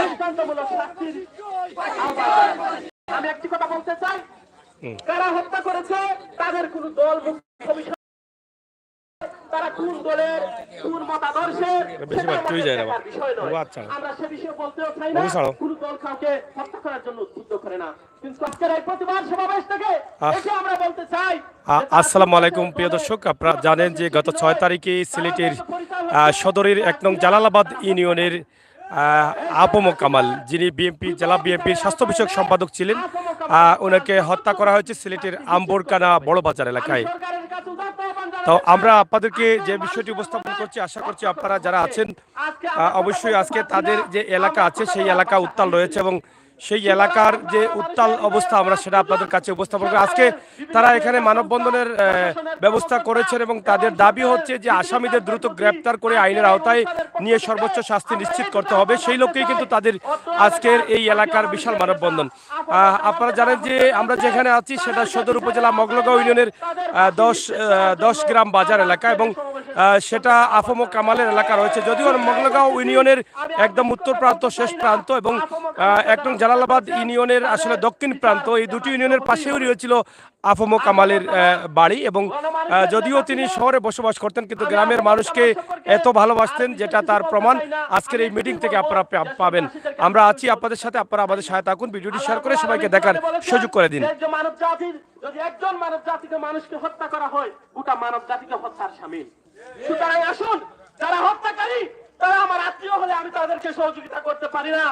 দৃষ্টান্তমূলক শাস্তির আমি একটি কথা বলতে চাই, কারা হত্যা করেছে তাদের কোন দল মুখ্য, তারা কোন দলের কোন মতাদর্শের বিষয় নয়। আমরা সে বিষয়ে বলতেও চাই না, কোন দল কাউকে হত্যা করার জন্য উদ্বুদ্ধ করে না। কিন্তু আজকের এই প্রতিবাদ সমাবেশ থেকে এসে আমরা বলতে চাই। আসসালামু আলাইকুম প্রিয় দর্শক, আপনারা জানেন যে গত 6 তারিখে সিলেটের সদরের 1 নং জালালাবাদ ইউনিয়নের আফম কামাল, যিনি জেলা বিএনপির স্বাস্থ্য বিষয়ক সম্পাদক ছিলেন, ওনাকে হত্যা করা হয়েছে সিলেটের আম্বরকানা বড় বাজার এলাকায়। তো আমরা আপনাদেরকে যে বিষয়টি উপস্থাপন করছি, আশা করছি আপনারা যারা আছেন অবশ্যই আজকে তাদের যে এলাকা আছে সেই এলাকা উত্তাল রয়েছে এবং সেই এলাকার যে উত্তাল অবস্থা আমরা সেটা আপনাদের কাছে উপস্থাপন করি। আজকে তারা এখানে মানববন্ধনের ব্যবস্থা করেছেন এবং তাদের দাবি হচ্ছে যে আসামিদের দ্রুত গ্রেপ্তার করে আইনের আওতায় নিয়ে সর্বোচ্চ শাস্তি নিশ্চিত করতে হবে। সেই লক্ষ্যেই কিন্তু তাদের আজকের এই এলাকার বিশাল মানববন্ধন। আপনারা জানেন যে আমরা যেখানে আছি সেটা সদর উপজেলা মগলগাঁও ইউনিয়নের 10 গ্রাম বাজার এলাকা এবং সেটা আফম কামালের এলাকা রয়েছে। যদিও মগলগাঁও ইউনিয়নের একদম উত্তর প্রান্ত, শেষ প্রান্ত এবং 1 নং জালালাবাদ ইউনিয়নের আসলে দক্ষিণ প্রান্ত, এই দুটি ইউনিয়নের পাশেই রয়েছিল আফম কামালের বাড়ি এবং যদিও তিনি শহরে বসবাস করতেন কিন্তু গ্রামের মানুষকে এত ভালোবাসতেন, যেটা তার প্রমাণ আজকের এই মিটিং থেকে আপনারা পাবেন। আমরা আছি আপনাদের সাথে, আপনারা আমাদের সাথে থাকুন, ভিডিওটি শেয়ার করে সবাইকে দেখার সুযোগ করে দিন। যদি একজন মানব জাতিকে মানুষকে হত্যা করা হয়, গোটা মানব জাতিকে হত্যার শামিল। সুতরাং আসুন, যারা হত্যাকারী তারা আমার আত্মীয় হলে আমি তাদেরকে সহযোগিতা করতে পারি না।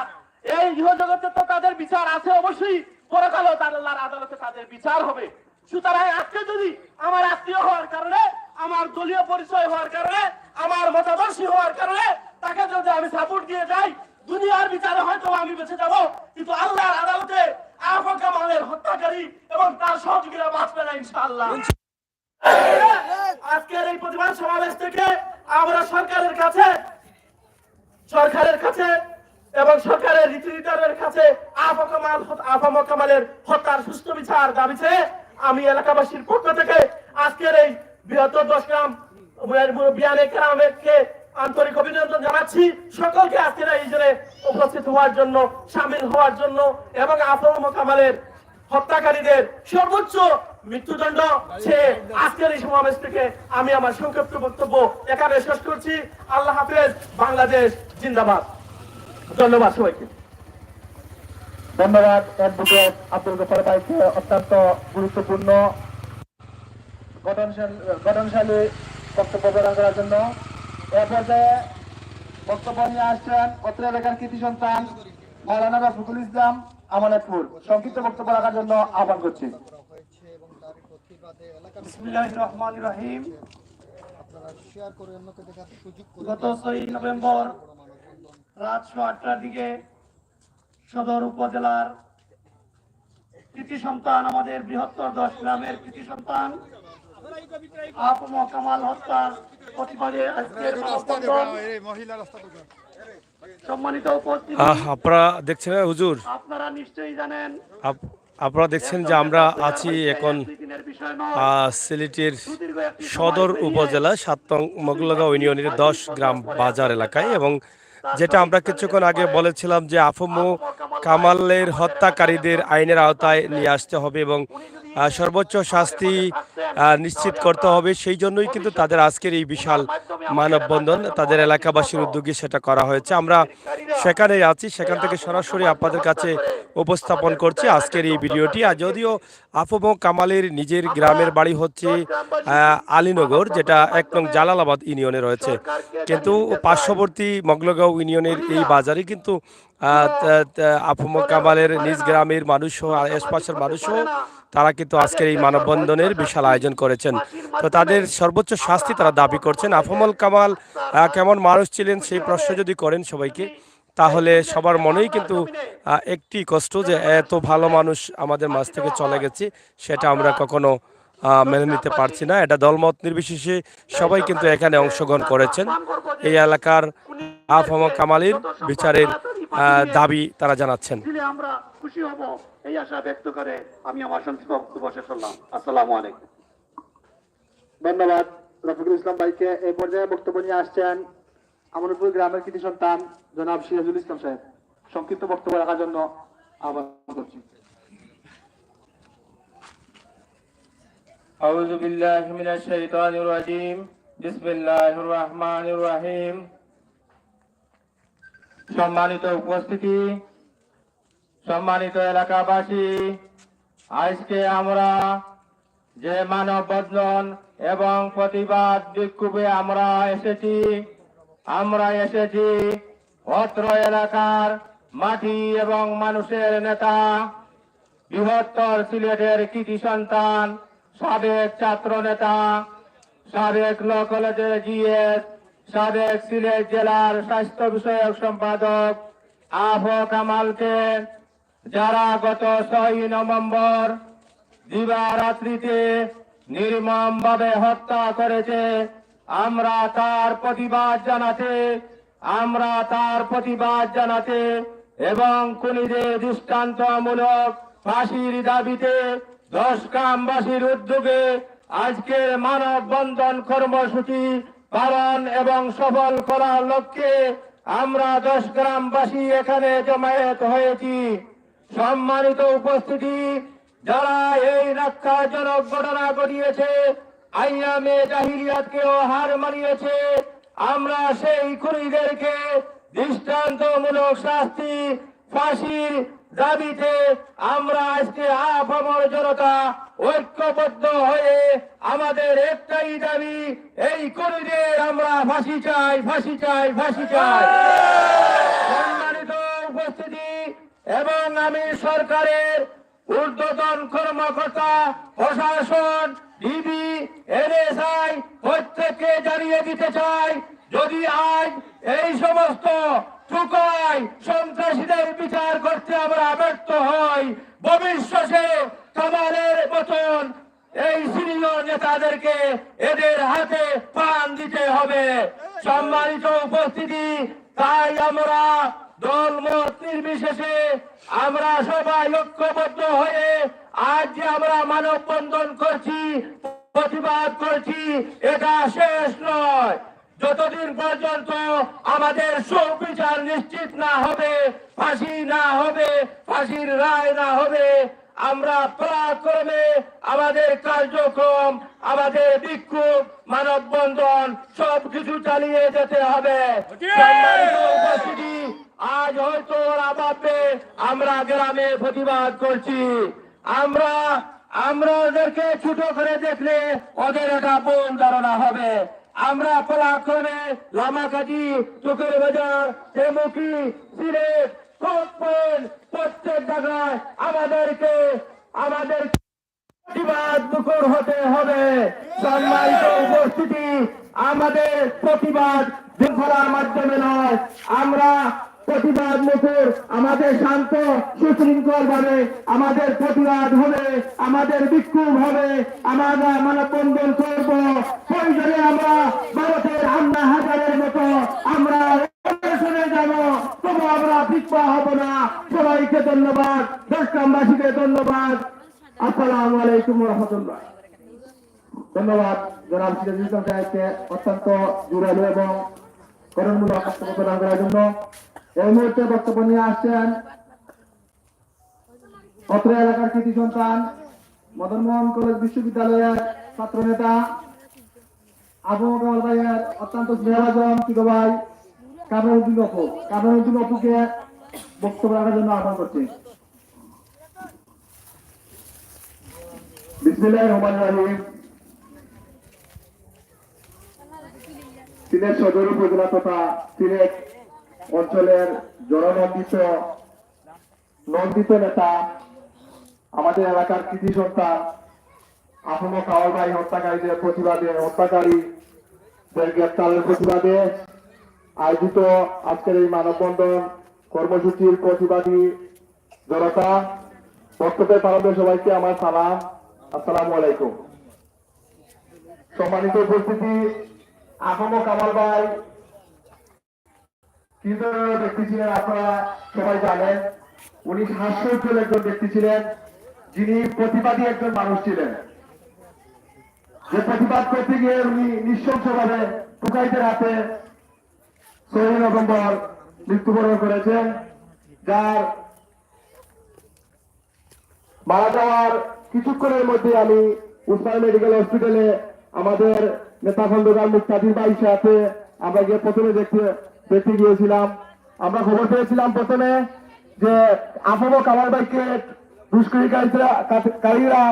এই গৃহজগতে তো তাদের বিচার আছে, অবশ্যই পরকালেও আল্লাহর আদালতে তাদের বিচার হবে। সুতরাং আজকে যদি আমার আত্মীয় হওয়ার কারণে, আমার দলীয় পরিচয় হওয়ার কারণে, আমার মতাদর্শী হওয়ার কারণে তাকে যদি আমি সাপোর্ট দিয়ে যাই, দুনিয়ার বিচারে হয়তো আমি বেঁচে যাব, কিন্তু আল্লাহর আদালতে আফম কামালের হত্যাকারী এবং তার সহযোগীরা বাঁচবে না ইনশাআল্লাহ। আজকের এই প্রতিবাদ সমাবেশ থেকে আমরা সরকারের কাছে এবং সরকারের রীতিনীতির কাছে আফম কামালের হত্যার সুষ্ঠু বিচার দাবিতে আমি এলাকাবাসীর পক্ষ থেকে আজকের এই বৃহত্তর 10 গ্রাম বিয়ানে গ্রামকে আন্তরিক অভিনন্দন জানাচ্ছি। সকলকে আজকের এই জন্য উপস্থিত হওয়ার জন্য, সামিল হওয়ার জন্য এবং আফম কামালের হত্যাকারীদের সর্বোচ্চ মৃত্যুদণ্ড সে আজকের এই সমাবেশ থেকে আমি আমার সংক্ষিপ্ত বক্তব্য এখানে শেষ করছি। আল্লাহ হাফেজ, বাংলাদেশ জিন্দাবাদ। ধন্যবাদ সবাইকে। ধন্যবাদ অ্যাডভোকেট আব্দুল গফর ভাইকে অত্যন্ত গুরুত্বপূর্ণ গঠনশালী বক্তব্য প্রদান করার জন্য। এ পর্যায়ে বক্তব্য নিয়ে আসছেন অত্র এলাকার কৃতি সন্তান মাওলানা রফিকুল ইসলাম আমানতপুর। সংক্ষিপ্ত বক্তব্য রাখার জন্য আহ্বান করছি। বিসমিল্লাহির রহমানির রহিম। গত 6 নভেম্বর রাত 8টার দিকে সদর উপজেলার কৃতি সন্তান, আমাদের বৃহত্তর 10 গ্রামের কৃতি সন্তান আফম কামাল হত্যার প্রতিবাদে আজকের মানববন্ধন। সম্মানিত উপস্থিতি, আপনারা দেখছেন হুজুর, আপনারা নিশ্চয়ই জানেন, আপনারা দেখছেন যে আমরা আছি এখন সিলেটের সদর উপজেলা 7 নং মগলগাঁও ইউনিয়নের 10 গ্রাম বাজার এলাকায় এবং যেটা আমরা কিছুক্ষণ আগে বলেছিলাম যে আফম কামালের হত্যাকারীদের আইনের আওতায় নিয়ে আসতে হবে এবং সর্বোচ্চ শাস্তি নিশ্চিত করতে হবে। সেই জন্যই কিন্তু তাদের আজকের এই বিশাল মানববন্ধন, তাদের এলাকাবাসীর উদ্যোগে সেটা করা হয়েছে। আমরা সেখানেই আছি, সেখান থেকে সরাসরি আপনাদের কাছে উপস্থাপন করছি আজকের এই ভিডিওটি। আর যদিও আফম কামালের নিজের গ্রামের বাড়ি হচ্ছে আলীনগর, যেটা 1 নং জালালাবাদ ইউনিয়নে রয়েছে, কিন্তু পার্শ্ববর্তী মগলগাঁও ইউনিয়নের এই বাজারে কিন্তু আফম কামালের নিজ গ্রামের মানুষও আশপাশের মানুষও তারা কিন্তু আজকের এই মানববন্ধনের বিশাল আয়োজন করেছেন। তো তাদের সর্বোচ্চ শাস্তি তারা দাবি করছেন। আফম কামাল কেমন মানুষ ছিলেন সেই প্রশ্ন যদি করেন সবাইকে, তাহলে সবার মনেই কিন্তু একটি কষ্ট যে এত ভালো মানুষ আমাদের মাঝ থেকে চলে গেছে, সেটা আমরা কখনো মেনে নিতে পারছি না। এটা দলমত নির্বিশেষে সবাই কিন্তু এখানে অংশগ্রহণ করেছেন। এই এলাকার আফম কামালের বিচারের দাবি তারা জানাচ্ছেন। আমরা খুশি হব এই আশা ব্যক্ত করে আমি আমার সংক্ষিপ্ত বক্তব্য শেষ করলাম। আসসালামু আলাইকুম। ধন্যবাদ রফিকুল ইসলাম ভাইকে। এই পর্যায়ে বক্তব্য নিয়ে আসছেন আমানতপুর গ্রামের কৃতি সন্তান জনাব সিরাজুল ইসলাম সাহেব সংক্ষিপ্ত বক্তব্য রাখার জন্য আহ্বান করছি। أعوذ بالله من الشيطان الرجيم بسم الله الرحمن الرحيم সম্মানিত উপস্থিতি, সম্মানিত এলাকাবাসী, আজকে আমরা যে মানববন্ধন এবং প্রতিবাদ বিক্ষোভে আমরা এসেছি অত্র এলাকার মাটি এবং মানুষের নেতা, বৃহত্তর সিলেটের কৃতি সন্তান, সাবেক ছাত্র নেতা, সাবেক ল কলেজের জিএস, সাবেক সিলেট জেলার স্বাস্থ্য বিষয়ক সম্পাদক আফ কামালকে যারা গত 6 নভেম্বর দিবারাত্রিতে নির্মমভাবে হত্যা করেছে, আমরা তার প্রতিবাদ জানাতে এবং খুনিদের দৃষ্টান্তমূলক ফাঁসির দাবিতে 10 গ্রামবাসীর উদ্যোগে আজকের মানববন্ধন কর্মসূচি পালন এবং সফল করার লক্ষ্যে আমরা 10 গ্রামবাসী এখানে জমায়েত হয়েছি। সম্মানিত উপস্থিতি, যারা এই ন্যাক্কারজনক ঘটনা ঘটিয়েছে, আইয়ামে জাহিলিয়াতকেও হার মানিয়েছে, আমরা সেই খুনিদেরকে দৃষ্টান্তমূলক শাস্তি, ফাঁসির দাবিতে আমরা আজকে আপামর জনতা ঐক্যবদ্ধ হয়ে আমাদের একটাই দাবি, এই খুনিদের আমরা ফাঁসি চাই। সম্মানিত উপস্থিতি এবং আমি সরকারের ঊর্ধ্বতন কর্মকর্তা, প্রশাসন, ডিবি, এনএসআই প্রত্যেককে জানিয়ে দিতে চাই, যদি আজ এই সমস্ত টুকাই সন্ত্রাসীদের বিচার করতে আমরা ব্যর্থ হই, ভবিষ্যতে কামালের মতন এই সিনিয়র নেতাদেরকে এদের হাতে পান দিতে হবে। সম্মানিত উপস্থিতি, তাই আমরা দলমত নির্বিশেষে আমরা সবাই ঐক্যবদ্ধ হয়ে আজ যে আমরা মানববন্ধন করছি, প্রতিবাদ করছি, এটা শেষ নয়। যতদিন পর্যন্ত আমাদের সুবিচার নিশ্চিত না হবে, ফাঁসির রায় না হবে, আমরা পরাক্রমে আমাদের কার্যক্রম, আমাদের বিক্ষোভ, মানববন্ধন সবকিছু চালিয়ে যেতে হবে। সম্মানিত উপস্থিতি, আজ হয়তো ওরা ভাববে আমরা গ্রামে প্রতিবাদ করছি, আমরা ওদেরকে ছোট করে দেখলে ওদের একটা ভুল ধারণা হবে। আমরা পরাক্রমে লামাকাজি, চোখের বাজার, তেমুকি, সিলেট, প্রত্যেক জায়গায় আমাদের প্রতিবাদ মুখর হতে হবে। সম্মানিত উপস্থিতি, আমাদের প্রতিবাদ শৃঙ্খলার মাধ্যমে নয়, আমরা প্রতিবাদ মুখর, আমাদের শান্ত সুশৃঙ্খল ভাবে আমাদের প্রতিবাদ হবে, আমাদের বিক্ষোভ হবে, আমরা মানববন্ধন করব। প্রয়োজনে আমরা ভারতের আন্না হাজারের মতো আমরা শুনে যাব, তবু আমরা পিছপা হব না। সবাইকে ধন্যবাদ, দেশগ্রামবাসীকে ধন্যবাদ। আসসালামু আলাইকুম রহমতুল্লাহ। ধন্যবাদ জনাব সিরাজুল ইসলাম সাহেবকে অত্যন্ত জোরালো এবং গঠনমূলক বক্তব্য প্রদান করার জন্য। এই মুহূর্তে বক্তব্য নিয়ে আসছেন অত্র এলাকার কৃতি সন্তান, মদন মোহন কলেজ বিশ্ববিদ্যালয়ের ছাত্র নেতা আবু কামাল ভাইয়ের অত্যন্ত স্নেহভাজন ছোট ভাই কামরুদ্দিন অপুকে বক্তব্য রাখার জন্য আহ্বান করছি। বিসমিল্লাহির রহমানির রহিম। সিলেট সদর উপজেলা তথা সিলেট অঞ্চলের নন্দিত নেতা, আমাদের এলাকার কৃতি সন্তান আহম কাওয়াল ভাই হত্যাকারীদের প্রতিবাদে, হত্যাকারীদের গ্রেপ্তারের প্রতিবাদে আয়োজিত আজকের এই মানববন্ধন কর্মসূচির প্রতিবাদী জনতা, বক্তব্যের প্রারম্ভে সবাইকে আমার সালাম, আসসালামু আলাইকুম। সম্মানিত উপস্থিতি, আহম কামাল ভাই কি ধরনের ব্যক্তি ছিলেন আপনারা সবাই জানেন। উনি হাস্যজ্জ্বল একজন ব্যক্তি ছিলেন, যিনি প্রতিবাদী একজন মানুষ ছিলেন। যে প্রতিবাদ করতে গিয়ে উনি নৃশংসভাবে টুকাইদের হাতে 6 নভেম্বর মৃত্যুবরণ করেছেন, যার মারা যাওয়ার কিছুক্ষণের মধ্যে আমি উসমান মেডিকেল হসপিটালে আমাদের নেতা খন্দকার মুক্তাদির ভাই সাথে আমরা গিয়ে প্রথমে দেখতে গিয়েছিলাম। আমরা খবর পেয়েছিলাম প্রথমে যে আফম কামাল ভাইকে দুষ্কৃতিকারীরা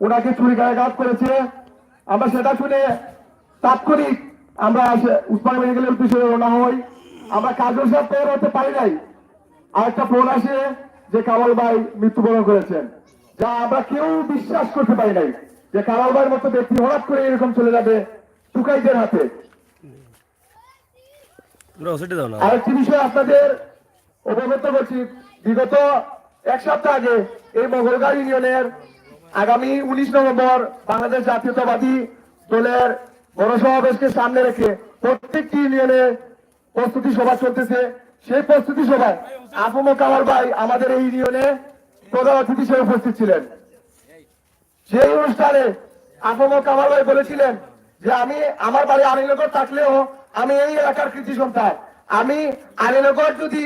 ওনাকে ছুরিকাঘাত করেছে। আমরা সেটা শুনে তাৎক্ষণিক আমরা উসমান মেডিকেলের উদ্দেশ্যে রওনা হই। আমরা কাজল সাহেব তৈরি হতে পারি নাই, আরেকটা ফোন আসে যে কামাল ভাই মৃত্যুবরণ করেছেন, যা আমরা কেউ বিশ্বাস করতে পারি নাই যে কামাল ভাইয়ের মতো ব্যক্তি হঠাৎ করে এরকম চলে যাবে টুকাইদের হাতে। আরেকটি বিষয় আপনাদের অবগত করছি, বিগত এক সপ্তাহ আগে এই মঙ্গলগাঁও ইউনিয়নের আগামী 19 নভেম্বর বাংলাদেশ জাতীয়তাবাদী দলের বড় সমাবেশকে সামনে রেখে প্রত্যেকটি ইউনিয়নে প্রস্তুতি সভা চলতেছে। সেই প্রস্তুতি সভায় আফম কামাল ভাই আমাদের এই ইউনিয়নে প্রধান অতিথি হিসেবে উপস্থিত ছিলেন। সেই অনুষ্ঠানে আফম কামাল ভাই বলেছিলেন যে আমি আমার বাড়ি আলীনগর থাকলেও আমি এই এলাকার কৃতি সন্তান, আমি আলীনগর যদি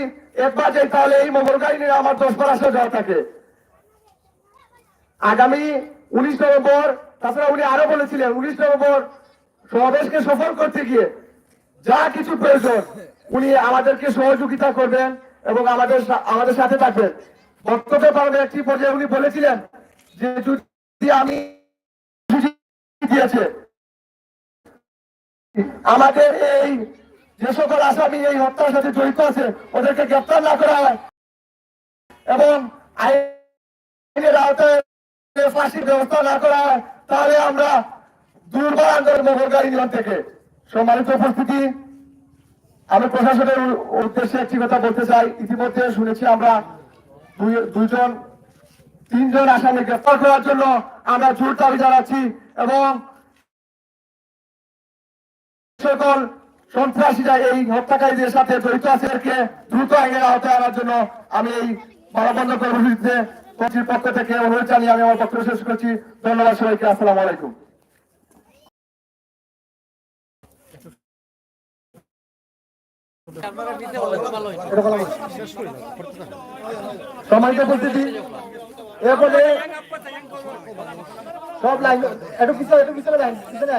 একবার যাই তাহলে এই মঙ্গলগাঁও নিয়ে আমার 10 বার আসা যাওয়া থাকে। আগামী 19 নভেম্বর, তাছাড়া উনি আরো বলেছিলেন 19 নভেম্বর সমাবেশকে সফল করতে গিয়ে যা কিছু প্রয়োজন উনি আমাদেরকে সহযোগিতা করবেন এবং আমাদের সাথে থাকবেন। বক্তব্যের কারণে একটি পর্যায়ে উনি বলেছিলেন যে যদি আমি দিয়েছে আমাদের এই যে সকল আসামি এই হত্যার সাথে জড়িত আছে ওদেরকে গ্রেফতার না করা হয় এবং আইনের আওতায় ফাঁসির ব্যবস্থা না করা হয় তাহলে আমরা দুর্বার মঙ্গলগাঁও ইউনিয়ন থেকে। সম্মানিত উপস্থিতি, আমি প্রশাসনের উদ্দেশ্যে একটি কথা বলতে চাই। ইতিমধ্যে শুনেছি আমরা 3জন আসামি গ্রেফতার করার জন্য আমরা জোর দাবি জানাচ্ছি এবং সকল সন্ত্রাসীরা এই হত্যাকারীদের সাথে জড়িত আছে এদেরকে দ্রুত আইনের আওতায় আনার জন্য আমি এই মানববন্ধ কর্মসূচিতে কমিটির পক্ষ থেকে অনুরোধ জানিয়ে আমি আমার বক্তব্য শেষ করছি। ধন্যবাদ সবাইকে। আসসালামু আলাইকুম। সম্মানিত উপস্থিতি, এরপরে সব লাইন একটু পিছনে লাইন পিছনে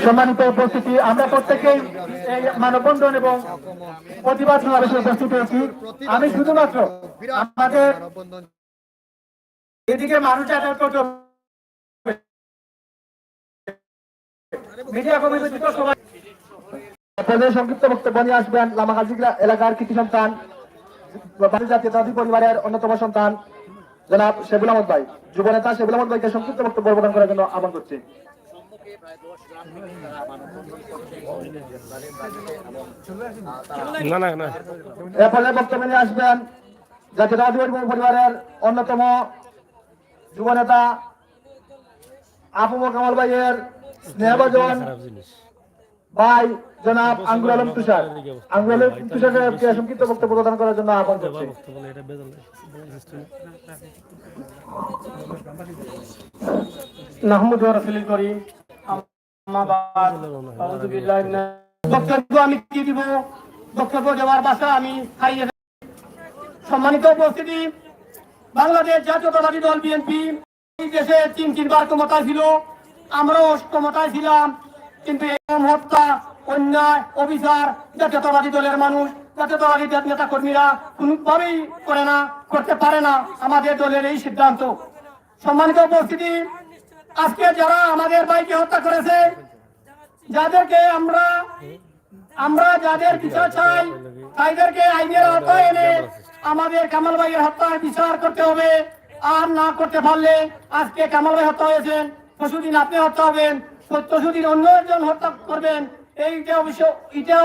সম্মানিত উপস্থিতি, আমরা প্রত্যেকেই এই মানববন্ধন এবং প্রতিবাদ সমাবেশে উপস্থিত হয়েছি। আমি শুধুমাত্র আমাদের এদিকে মানুষ যাতায়াত করতে মিডিয়া কর্মী সবাই সংক্ষিপ্ত বক্তব্য নিয়ে আসবেন লামাগাজী এলাকার কৃতি সন্তান জাতীয়তাবাদী পরিবারের অন্যতম সন্তান জনাব শেবুল আহমদ ভাই। যুব নেতা শেবুল আহমদ ভাইকে সংক্ষিপ্ত বক্তব্য প্রদান করার জন্য আহ্বান করছি। এরপরে বক্তব্য নিয়ে আসবেন জাতীয়তাবাদী পরিবারের অন্যতম যুব নেতা আফম কামাল ভাইয়ের স্নেহভাজন ভাই জনাব আঙ্গুর আলম তুষার। আঙ্গুর আলম তুষার সাহেবকে সংক্ষিপ্ত বক্তব্য প্রদান করার জন্য আহ্বান করছি। বক্তব্য আমি কি দিব, বক্তব্য দেওয়ার ভাষা আমি হারিয়ে। সম্মানিত উপস্থিতি, বাংলাদেশ জাতীয়তাবাদী দল বিএনপি এই দেশে 3বার ক্ষমতায় ছিল, আমরাও ক্ষমতায় ছিলাম, কিন্তু এরকম হত্যা অন্যায় অবিচার জাতীয়তাবাদী দলের মানুষ জাতীয়তাবাদী নেতা কর্মীরা কোনোভাবেই করে না, করতে পারে না। আমাদের দলের এই সিদ্ধান্ত। সম্মানিত উপস্থিতি, আজকে যারা আমাদের ভাইকে হত্যা করেছে, যাদেরকে আমরা যাদের বিচার চাই তাদেরকে আইনের আওতায় এনে আমাদের কামাল ভাইয়ের হত্যার বিচার করতে হবে। আর না করতে পারলে আজকে কামাল ভাই হত্যা হয়েছেন, পরশুদিন আপনি হত্যা হবেন, পরশুদিন অন্য একজন হত্যা করবেন। এইটা অবশ্য এটা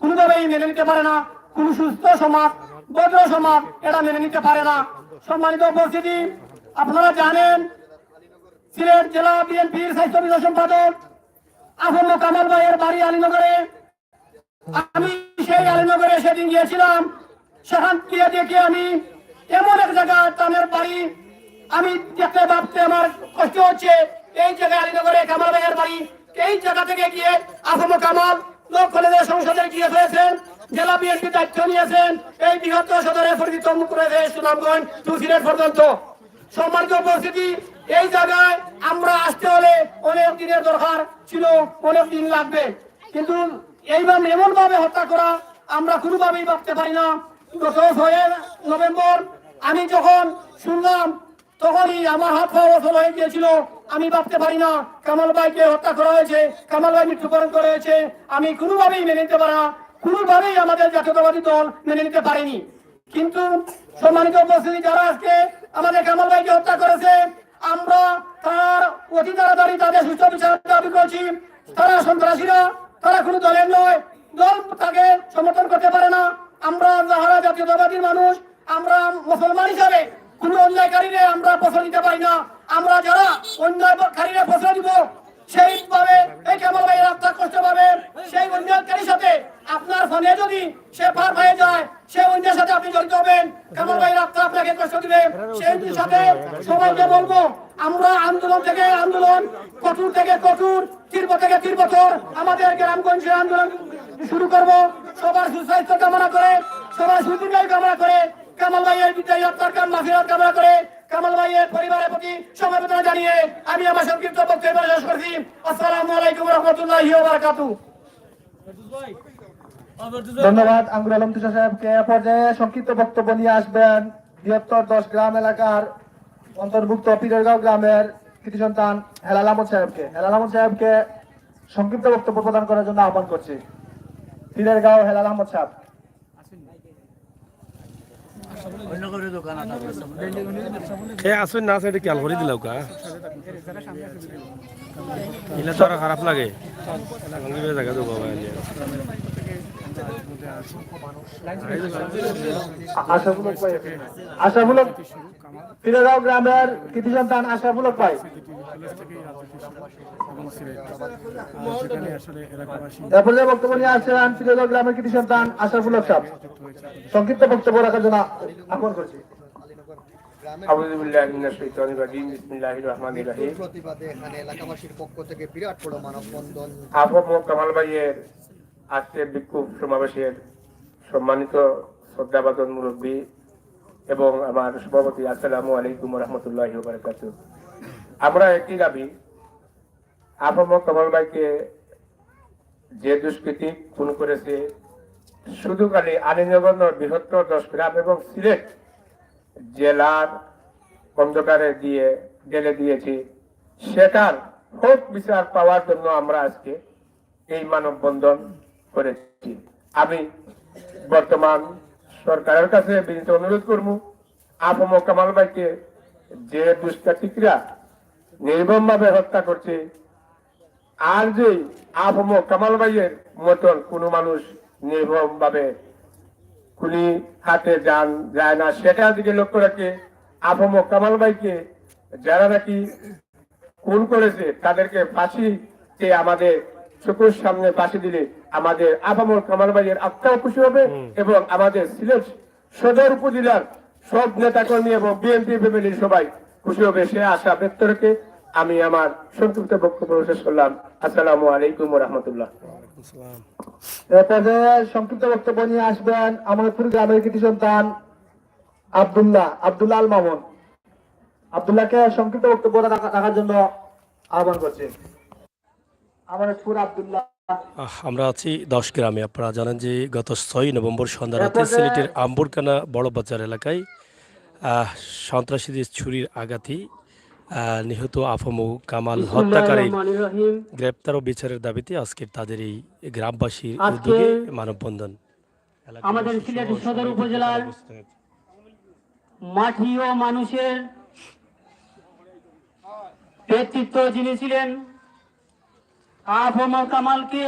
কোনোভাবেই মেনে নিতে পারে না। কোন সুস্থ সমাজ, ভদ্র সমাজ এটা মেনে নিতে পারে না। সম্মানিত উপস্থিতি, আপনারা জানেন সিলেট জেলা বিএনপির স্বাস্থ্য বিষয় সম্পাদক আফম কামাল ভাইয়ের বাড়ি আলীনগরে। আমি সেই আলীনগরে সেদিন গিয়েছিলাম। সেখান থেকে দেখে আমি এমন এক জায়গায় তাদের বাড়ি আমি দেখতে ভাবতে আমার কষ্ট হচ্ছে। এই জায়গায় আলীনগরে কামাল ভাইয়ের বাড়ি, এই জায়গা থেকে গিয়ে আফম কামাল কলেজের সংসদে গিয়ে হয়েছেন, জেলা বিএনপি দায়িত্ব নিয়েছেন, এই বৃহত্তর সদরে পরিচিত মুখ রয়েছে সুনামগঞ্জ টু সিলেট পর্যন্ত। সম্মানিত উপস্থিতি, এই জায়গায় আমরা আসতে হলে অনেক দিনের দরকার ছিল, অনেক দিন লাগবে, কিন্তু এইভাবে এমন ভাবে হত্যা করা আমরা কোনোভাবেই ভাবতে পারি না। গত 6 নভেম্বর আমি যখন শুনলাম তখনই আমার হাত পা অচল হয়ে গিয়েছিল। আমি ভাবতে পারি না কামাল ভাইকে হত্যা করা হয়েছে, কামাল ভাই মৃত্যুবরণ করা হয়েছে। আমি কোনোভাবেই মেনে নিতে পারি না, কোনোভাবেই আমাদের জাতীয়তাবাদী দল মেনে নিতে পারেনি। কিন্তু সম্মানিত উপস্থিতি, যারা আজকে আমাদের কামাল ভাইকে হত্যা করেছে, আমরা তার অতি তাড়াতাড়ি তাদের সুস্থ বিচার দাবি করছি। তারা সন্ত্রাসীরা, তারা কোনো দলের নয়, দল তাকে সমর্থন করতে পারে না। আমরা যারা জাতীয়তাবাদী মানুষ, আমরা মুসলমান হিসাবে কোন অন্যায়কারীরে আমরা পছন্দ দিতে পারি না। আমরা যারা অন্যায়কারীরা পছন্দ দিব, সেইভাবে এই কামাল ভাই রাস্তা কষ্ট পাবে। সেই অন্যায়কারীর সাথে আপনার ফোনে যদি সে পার হয়ে যায়, সেই অন্যের সাথে আপনি জড়িত হবেন, কামাল ভাই রাস্তা আপনাকে কষ্ট দিবে। সেই সাথে সবাইকে বলবো, আমরা আন্দোলন থেকে আন্দোলন, কঠোর থেকে কঠোর, তীব্র থেকে তীব্রতর আমাদের গ্রামগঞ্জে আন্দোলন শুরু করব। সবার সুস্বাস্থ্য কামনা করে, সবার সুদীর্ঘায়ু কামনা করে, কামাল ভাইয়ের বিদায় হত্যার মাফিয়াত কামনা করে, কামাল ভাইয়ের পরিবারের প্রতি সমবেদনা জানিয়ে আমি আমার সংক্ষিপ্ত বক্তব্য শেষ করছি। আসসালামু আলাইকুম ওয়া রাহমাতুল্লাহি ওয়া বারাকাতুহু। ধন্যবাদ আঙ্গুর আলম তুষার সাহেবকে। এ পর্যায়ে সংক্ষিপ্ত বক্তব্য নিয়ে আসবেন বৃহত্তর 10 গ্রাম এলাকার অন্তর্ভুক্ত পীরেরগাঁও গ্রামের কৃতি সন্তান হেলাল আহমদ সাহেবকে। হেলাল আহমদ সাহেবকে সংক্ষিপ্ত বক্তব্য প্রদান করার জন্য আহ্বান করছি। পীরেরগাঁও হেলাল আহমদ সাহেব। আসুন না, সেটা খেয়াল করে দিলাম কা এলে তো আরো খারাপ লাগে। জায়গা দেবো আশাফুলক পীরেরগাঁও গ্রামের কৃতি সন্তান আশাফুলক ভাই। এ পর্যায়ে বক্তব্য নিয়ে আসছেন পীরেরগাঁও গ্রামের কৃতি সন্তান আশাফুলক সাহেব। সংক্ষিপ্ত বক্তব্য রাখার জন্য আহ্বান করছি। প্রতিবাদে এখানে এলাকাবাসীর পক্ষ থেকে বিরাট বড় মানববন্ধন। কামাল ভাইয়ের আজকের বিক্ষোভ সমাবেশের সম্মানিত শ্রদ্ধাবাদন মুরব্বী এবং আমার সভাপতি, আসসালামু আলাইকুম রহমতুল্লাহি ওয়া বারাকাতুহু। আমরা একই দাবি, আফম কামাল ভাইকে যে দুষ্কৃতী খুন করেছে, শুধু খালি আলীনগর বৃহত্তর 10 গ্রাম এবং সিলেট জেলার অন্ধকারে দিয়ে জেলে দিয়েছি, সেটার হক বিচার পাওয়ার জন্য আমরা আজকে এই মানববন্ধন করেছি। আমি বর্তমান সরকারের কাছে বিনীত অনুরোধ করবো, আফম কামাল ভাইকে যে দুষ্কৃতীরা নির্মম ভাবে হত্যা করছে, আর যে আফম কামাল ভাইয়ের মতন কোন মানুষ নির্মম ভাবে খুনি হাতে যায় না, সেটার দিকে লক্ষ্য রাখে আফম কামাল ভাইকে যারা নাকি খুন করেছে তাদেরকে ফাঁসিতে আমাদের চোখের সামনে ফাঁসি দিলে আমাদের আফম কামাল ভাইয়ের আত্মাও খুশি হবে এবং আমাদের সিলেট সদর উপজেলার সব নেতাকর্মী এবং বিএনপি ফ্যামিলির সবাই খুশি হবে, সে আশা ব্যক্ত রেখে আমি আমার সংক্ষিপ্ত বক্তব্য শেষ করলাম। আসসালামু আলাইকুম ওয়া রাহমাতুল্লাহ। এরপরে সংক্ষিপ্ত বক্তব্য নিয়ে আসবেন আমানতপুর গ্রামের কৃতি সন্তান আব্দুল্লাহ আল মামুন। আব্দুল্লাহকে সংক্ষিপ্ত বক্তব্য রাখার জন্য আহ্বান করছি। আমানতপুর আব্দুল্লাহ। আমরা আছি 10 গ্রামে। আপনারা জানেন যে গত 6 নভেম্বর সন্ধ্যা রাতে সিলেটের আম্বরকানা বড়বাজার এলাকায় সন্ত্রাসীদের ছুরির আঘাতে নিহত আফম কামাল হত্যাকারী গ্রেপ্তার ও বিচারের দাবিতে আজকে তাদের এই গ্রামবাসীর উদ্যোগে মানববন্ধন। আমাদের সিলেট সদর উপজেলার মাটি ও মানুষের ব্যক্তিত্ব যিনি ছিলেন আফম কামালকে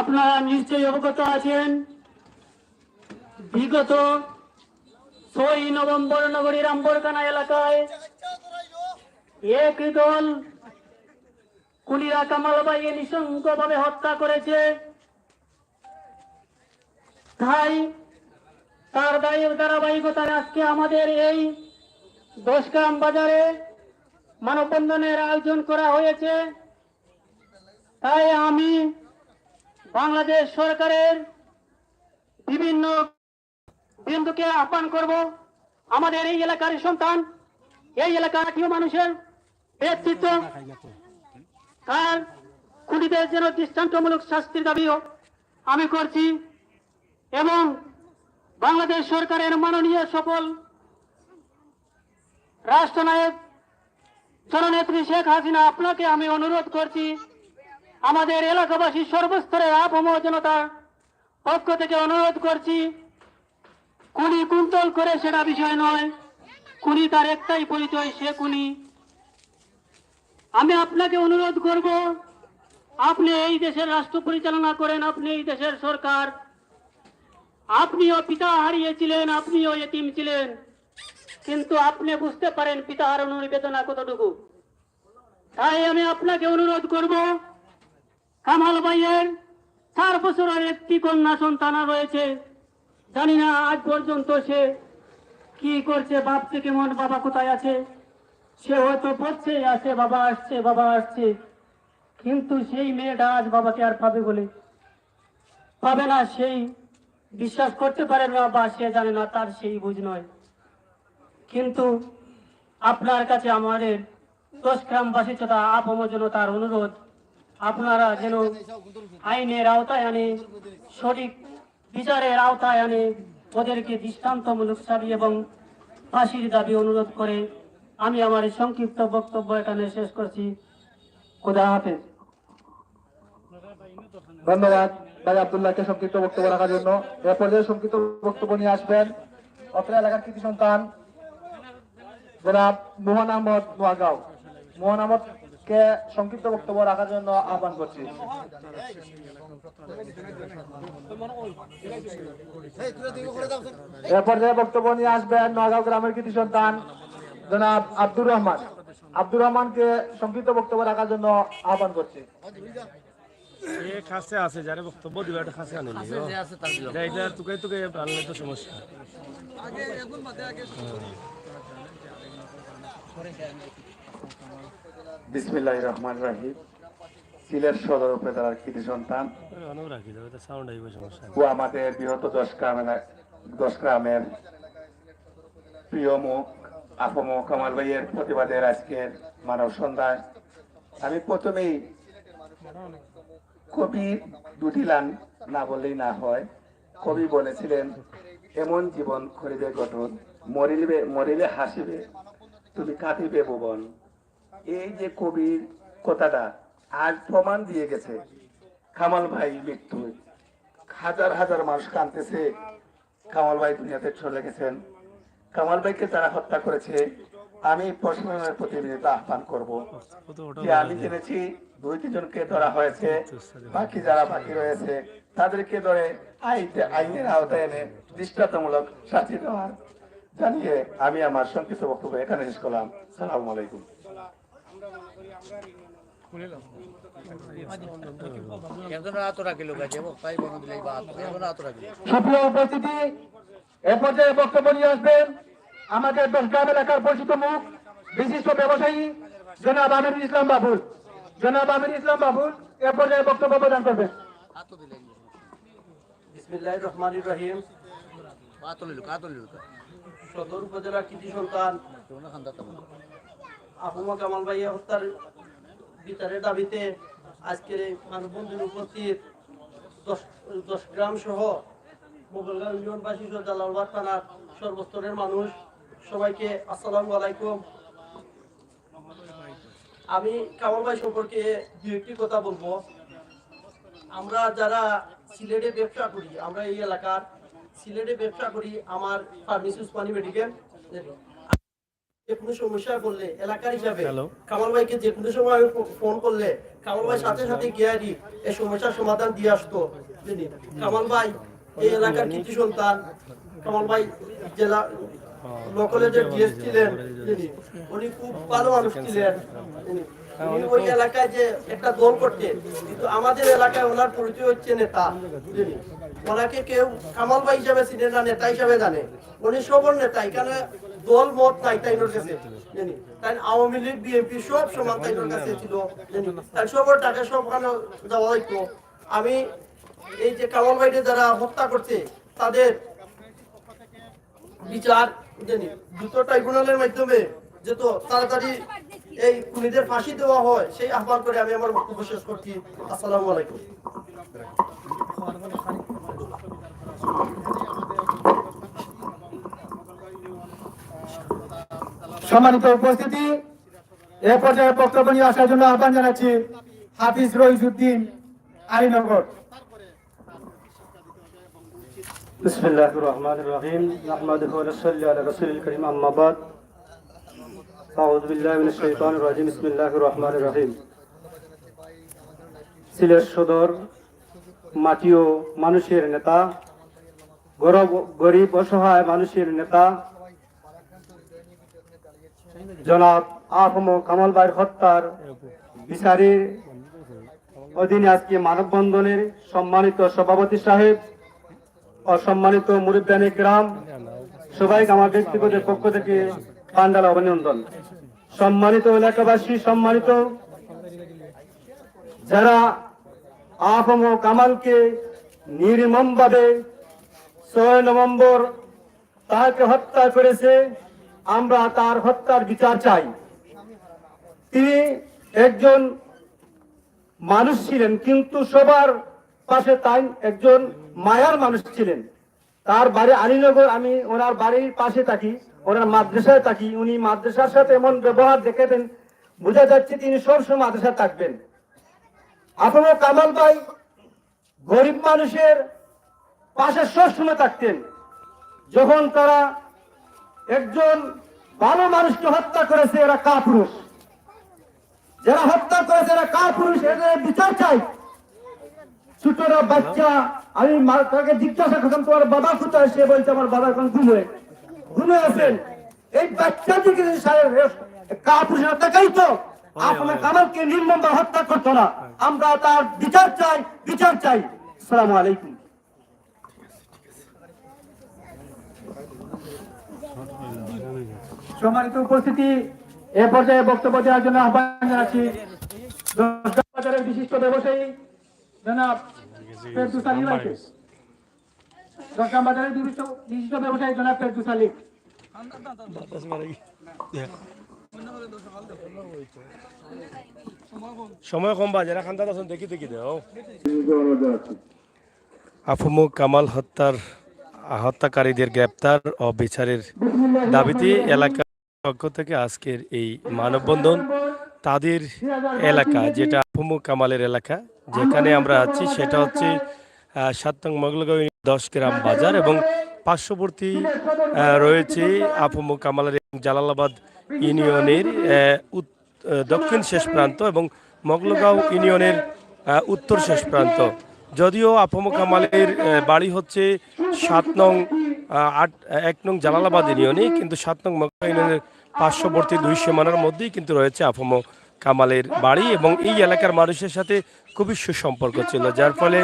আপনারা নিশ্চয়ই অবগত আছেন। বিগত 6 নভেম্বর নগরীর আম্বরকানা এলাকায় একই দল কুলিরা কামাল ভাইকে নৃশংসভাবে হত্যা করেছে। তাই তার দায়ের ধারাবাহিকতায় আজকে আমাদের এই 10 গ্রাম বাজারে মানববন্ধনের আয়োজন করা হয়েছে, তাই আমি বাংলাদেশ সরকারের বিভিন্ন বিন্দুকে আহ্বান করব, আমাদের এই এলাকার সন্তান, এই এলাকার কেউ মানুষের ব্যক্তিত্ব, তার খুনিদের যেন দৃষ্টান্তমূলক শাস্তির দাবিও আমি করছি। এবং বাংলাদেশ সরকারের মাননীয় সফল রাষ্ট্রনায়ক জননেত্রী শেখ হাসিনা, আপনাকে আমি অনুরোধ করছি, আমাদের এলাকাবাসী সর্বস্তরের আপামর জনতার পক্ষ থেকে অনুরোধ করছি, খুনি কুন্তল করে সেটা বিষয় নয়, খুনি তার একটাই পরিচয়, সে খুনি। আমি আপনাকে অনুরোধ করব, আপনি এই দেশের রাষ্ট্র পরিচালনা করেন, আপনি এই দেশের সরকার, আপনিও পিতা হারিয়েছিলেন, আপনিও এতিম ছিলেন, কিন্তু আপনি বুঝতে পারেন পিতা হারানোর বেদনা কতটুকু। তাই আমি আপনাকে অনুরোধ করব, কামাল ভাইয়ের 4 বছরের একটি কন্যা সন্তান রয়েছে, জানি না আজ পর্যন্ত সে কি করছে, ভাবছে কেমন, বাবা কোথায় আছে, সে হয়তো বলছে আছে বাবা আসছে, বাবা আসছে, কিন্তু সেই মেয়েটা আজ বাবাকে আর পাবে বলে পাবে না, সেই বিশ্বাস করতে পারে না, বা সে জানে না, তার সেই বুঝ নয়। কিন্তু আপনার কাছে আমাদের 10 গ্রামবাসী তথা আপামর জনতার অনুরোধ, আপনারা যেন আইনের আওতায় আনে, সঠিক বিচারের আওতায় আনে, ওদেরকে দৃষ্টান্তমূলক শাস্তি এবং ফাঁসির দাবি অনুরোধ করে আমি আমার এই সংক্ষিপ্ত বক্তব্য এখানে শেষ করছি। খোদা হাফেজ। ধন্যবাদ ভাই আব্দুল্লাহকে সংক্ষিপ্ত বক্তব্য রাখার জন্য। এ পর্যায়ে সংক্ষিপ্ত বক্তব্য নিয়ে আসবেন অত্র এলাকার কৃতি সন্তান জনাব মোহন আহমদ নোয়াগাঁও। মোহন আহমদকে সংক্ষিপ্ত বক্তব্য রাখার জন্য আহ্বান করছি। এ পর্যায়ে বক্তব্য নিয়ে আসবেন নোয়াগাঁও গ্রামের কৃতি সন্তান জনাব আব্দুর রহমান। আব্দুর রহমানকে সংক্ষিপ্ত বক্তব্য রাখার জন্য আহ্বান করছি। কাছে আছে যারা বক্তব্য দিবে একটা কাছে আনে এটা তুকে তুকে আনলে তো সমস্যা। বিসমিল্লাহির রহমানির রহিম। সিলেট সদর উপজেলার কৃতি সন্তান রাখি দেবে সাউন্ড আইবে সমস্যা। ও আমাদের বৃহৎ 10 গ্রামের প্রিয় মুখ আপমো কামাল ভাইয়ের প্রতিবাদের আজকের মানব সন্ধ্যায় আমি প্রথমেই কবি 2টি লাইন না বললেই না হয়। কবি বলেছিলেন, এমন জীবন করিবে গঠন, মরিলে হাসিবে তুমি কাঁদিবে ভুবন। এই যে কবির কথাটা আজ প্রমাণ দিয়ে গেছে। কামাল ভাই মৃত্যু, হাজার হাজার মানুষ কাঁদতেছে। কামাল ভাই দুনিয়াতে চলে গেছেন। কামাল ভাইকে যারা হত্যা করেছে, আমি প্রশাসনের প্রতিনিধিত্ব আহ্বান করব যে আমি জেনেছি 2-3 জনকে ধরা হয়েছে, বাকি যারা বাকি রয়েছে তাদেরকে ধরে আইনের আওতায় এনে দৃষ্টান্তমূলক শাস্তি দেওয়ার জানিয়ে আমি আমার সংক্ষিপ্ত বক্তব্য এখানে শেষ করলাম। সালামু আলাইকুম। সুপ্রিয় উপস্থিতি, এ পর্যায়ে বক্তব্য নিয়ে আসবেন আমাদের 10 গ্রাম এলাকার পরিচিত মুখ বিশিষ্ট ব্যবসায়ী জনাব আমিরুল ইসলাম বাবুল। জনাব আমিরুল ইসলাম বাবুল এ পর্যায়ে বক্তব্য প্রদান করবেন। বিসমিল্লাহির রহমানির রহিম। সদর উপজেলা কৃতি সন্তান আহমদ কামাল ভাইয়া হত্যার বিচারের দাবিতে আজকের এই মানববন্ধন উপস্থিত 10 গ্রাম সহ মোগলগাঁও ইউনিয়নবাসী জালালাবাদ থানার সর্বস্তরের মানুষ, সবাইকে আসসালামু আলাইকুম। আমি কামাল ভাই সম্পর্কে 2-1টি কথা বলবো। আমরা যারা সিলেটে ব্যবসা করি, আমরা এই এলাকার সিলেটে ব্যবসা করি, আমার ফার্মেসি উসমানী মেডিকেল, যে কোনো সমস্যা করলে এলাকার হিসাবে কামাল ভাইকে যে কোনো সময় ফোন করলে কামাল ভাই সাথে সাথে গিয়ে এই সমস্যার সমাধান দিয়ে আসতো। কামাল ভাই এই এলাকার কৃতি সন্তান। কামাল ভাই জেলা ল কলেজের ডিএস ছিলেন, উনি খুব ভালো মানুষ ছিলেন। উনি ওই এলাকায় যে একটা দল করতেন, কিন্তু আমাদের এলাকায় ওনার পরিচয় হচ্ছে নেতা। ওনাকে কেউ কামাল ভাই হিসাবে চিনে না, নেতা হিসাবে জানে। উনি সবর নেতা। এখানে দল মত নাই তাইনোর কাছে জানি তাই আওয়ামী লীগ বিএনপি সব সমান তাইনোর কাছে ছিল জানি তাই সবার টাকা সব ওখানে দেওয়া হইতো। আমি এই যে কামাল ভাইকে যারা হত্যা করছে তাদের বিচার জানি দ্রুত ট্রাইব্যুনালের মাধ্যমে যত তাড়াতাড়ি এই খুনিদের ফাঁসি দেওয়া হয় সেই আহ্বান করে আমি আমার বক্তব্য শেষ করছি। আসসালামু আলাইকুম। সম্মানিত উপস্থিতি, এ পর্যায়ে বক্তব্য নিয়ে আসার জন্য আহ্বান জানাচ্ছি হাফিজ রইজউদ্দিন, আলীনগর। বিসমিল্লাহির রহমানির রহিম। নাহমাদুহু ওয়া নুসাল্লি আলা রাসূলিল কারীম, আম্মা বাদ। আউযু বিল্লাহি মিনাশ শাইতানির রাজিম। বিসমিল্লাহির রহমানির রহিম। সিলেট সদর মাটিও মানুষের নেতা, গরিব অসহায় মানুষের নেতা জনাব আফম কামাল ভাইয়ের হত্যার বিচারের অধীনে আজকে মানববন্ধনের সম্মানিত সভাপতি সাহেব, অসম্মানিত মুরব্বিয়ানে গ্রাম, সবাইকে আমার ব্যক্তিগত পক্ষ থেকে পান্ডাল অভিনন্দন। সম্মানিত এলাকাবাসী, সম্মানিত যারা আফম কামালকে নির্মমভাবে 6 নভেম্বর তাকে হত্যা করেছে, আমরা তার হত্যার বিচার চাই। তিনি একজন মানুষ ছিলেন, কিন্তু সবার পাশে তাই একজন মায়ার মানুষ ছিলেন। তার বাড়ি আলীনগর, আমি ওনার বাড়ির পাশে থাকি, ওনার মাদ্রাসায় থাকি। উনি মাদ্রাসার সাথে এমন ব্যবহার দেখাতেন, বোঝা যাচ্ছে তিনি সবসময় মাদ্রাসায় থাকবেন। আফম কামাল ভাই গরিব মানুষের পাশে সবসময় থাকতেন। যখন তারা একজন ভালো মানুষকে হত্যা করেছে, এরা কাপুরুষ। যারা হত্যা করেছে এরা কাপুরুষ, এদের বিচার চাই। ছোটরা বাচ্চা, আমি তাকে জিজ্ঞাসা করলাম তোমার বাবা কোথায়, সে বলছে আমার বাবা এখন ঘুমে আছেন। এই বাচ্চা দিকে কাপুরুষ দেখাই তো আপনার কামালকে নির্মমভাবে হত্যা করতো না। আমরা তার বিচার চাই, বিচার চাই। আসসালামু আলাইকুম। সম্মানিত উপস্থিতি, এ পর্যায়ে বক্তব্য দেওয়ার জন্য আহ্বান জানাচ্ছি বাজারের বিশিষ্ট ব্যবসায়ী জনাব ফেরদৌস আলী ভাইকে। বাজারের বিশিষ্ট ব্যবসায়ী জনাব ফেরদৌস আলী। সময় কম বাজে, খান্দা আছেন দেখি দাও। আফম কামাল হত্যাকারীদের গ্রেপ্তার ও বিচারের দাবিতে এলাকার পক্ষ থেকে আজকের এই মানববন্ধন। তাদের এলাকা, যেটা আফম কামালের এলাকা, যেখানে আমরা আছি সেটা হচ্ছে 7 নং মোগলগাঁও 10 গ্রাম বাজার এবং পার্শ্ববর্তী রয়েছে আফম কামালের জালালাবাদ ইউনিয়নের দক্ষিণ শেষ প্রান্ত এবং মোগলগাঁও ইউনিয়নের উত্তর শেষ প্রান্ত। যদিও আফম কামালের বাড়ি হচ্ছে 1 নং জালালাবাদ ইউনিয়নে, কিন্তু 7 নং মোগলগাঁও ইউনিয়নের পার্শ্ববর্তী 2 সীমানার মধ্যেই কিন্তু রয়েছে আফম কামালের বাড়ি এবং এই এলাকার মানুষের সাথে খুবই সুসম্পর্ক ছিল, যার ফলে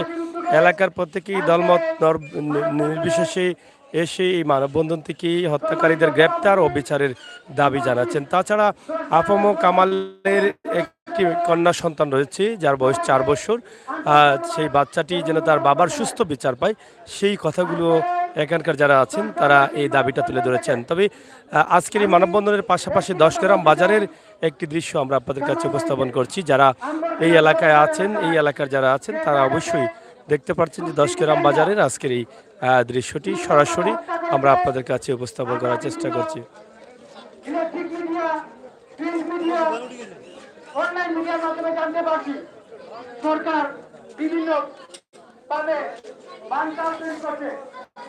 এলাকার প্রত্যেকেই দলমত নির্বিশেষে এসে এই মানববন্ধন থেকে হত্যাকারীদের গ্রেপ্তার ও বিচারের দাবি জানাচ্ছেন। তাছাড়া আফম কামালের একটি কন্যা সন্তান রয়েছে যার বয়স 4 বছর। সেই বাচ্চাটি যেন তার বাবার সুস্থ বিচার পায়, সেই কথাগুলো এখানকার যারা আছেন তারা এই দাবিটা তুলে ধরেছেন। তবে আজকের এই মানববন্ধনের পাশাপাশি 10 গ্রাম বাজারের একটি দৃশ্য আমরা আপনাদের কাছে উপস্থাপন করছি। যারা এই এলাকায় আছেন, এই এলাকার যারা আছেন তারা অবশ্যই দেখতে পাচ্ছেন যে 10 গ্রাম বাজারের আজকের এই দৃশ্যটি সরাসরি আমরা আপনাদের কাছে উপস্থাপন করার চেষ্টা করছি।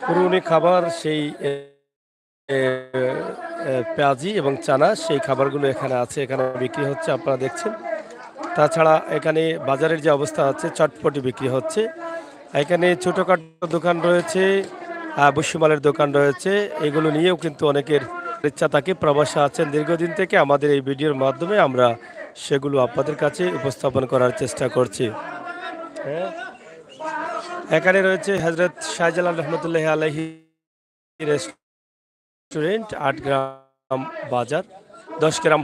পুরনো খাবার, সেই পেঁয়াজি এবং চানা, সেই খাবারগুলো এখানে আছে, এখানে বিক্রি হচ্ছে, আপনারা দেখছেন। তাছাড়া এখানে বাজারের যে অবস্থা আছে, চটপটি বিক্রি হচ্ছে। এখানে ছোটোখাটো দোকান রয়েছে, বসিমালের দোকান রয়েছে, এগুলো নিয়েও কিন্তু অনেকের ইচ্ছা থাকে। প্রবাসে আছেন দীর্ঘদিন থেকে, আমাদের এই ভিডিওর মাধ্যমে আমরা সেগুলো আপনাদের কাছে উপস্থাপন করার চেষ্টা করছি। এখানে রয়েছে হযরত শাহজালাল রহমতুল্লাহি আলাইহি রেস্টুরেন্ট 8 গ্রাম বাজার 10 গ্রাম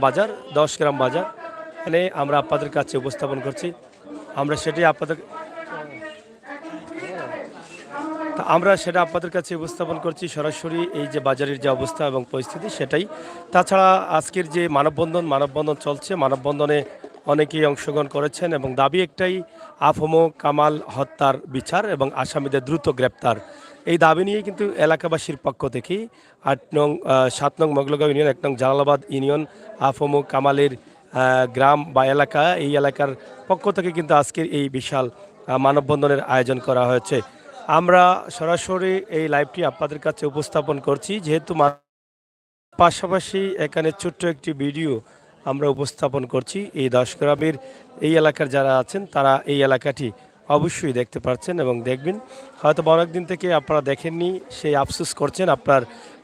বাজার এখানে আমরা আপনাদের কাছে উপস্থাপন করছি। আমরা সেটা আপনাদের কাছে উপস্থাপন করছি সরাসরি, এই যে বাজারের যে অবস্থা এবং পরিস্থিতি সেটাই। তাছাড়া আজকের যে মানববন্ধন চলছে, মানববন্ধনে অনেকেই অংশগ্রহণ করেছেন এবং দাবি একটাই, আফমো কামাল হত্যার বিচার এবং আসামিদের দ্রুত গ্রেপ্তার। এই দাবি নিয়ে কিন্তু এলাকাবাসীর পক্ষ থেকে 7 নং মগলগাঁও ইউনিয়ন, 1 নং জালালাবাদ ইউনিয়ন, আফমো কামালের গ্রাম বা এলাকা, এই এলাকার পক্ষ থেকে কিন্তু আজকের এই বিশাল মানববন্ধনের আয়োজন করা হয়েছে। আমরা সরাসরি এই লাইভটি আপনাদের কাছে উপস্থাপন করছি, যেহেতু পাশাপাশি এখানে ছোট্ট একটি ভিডিও আমরা উপস্থাপন করছি। এই 10 গ্রামের এই এলাকার যারা আছেন তারা এই এলাকাটি অবশ্যই দেখতে পাচ্ছেন এবং দেখবেন। হয়তো অনেক দিন থেকে আপনারা দেখেননি, সেই আফসোস করছেন। আপনার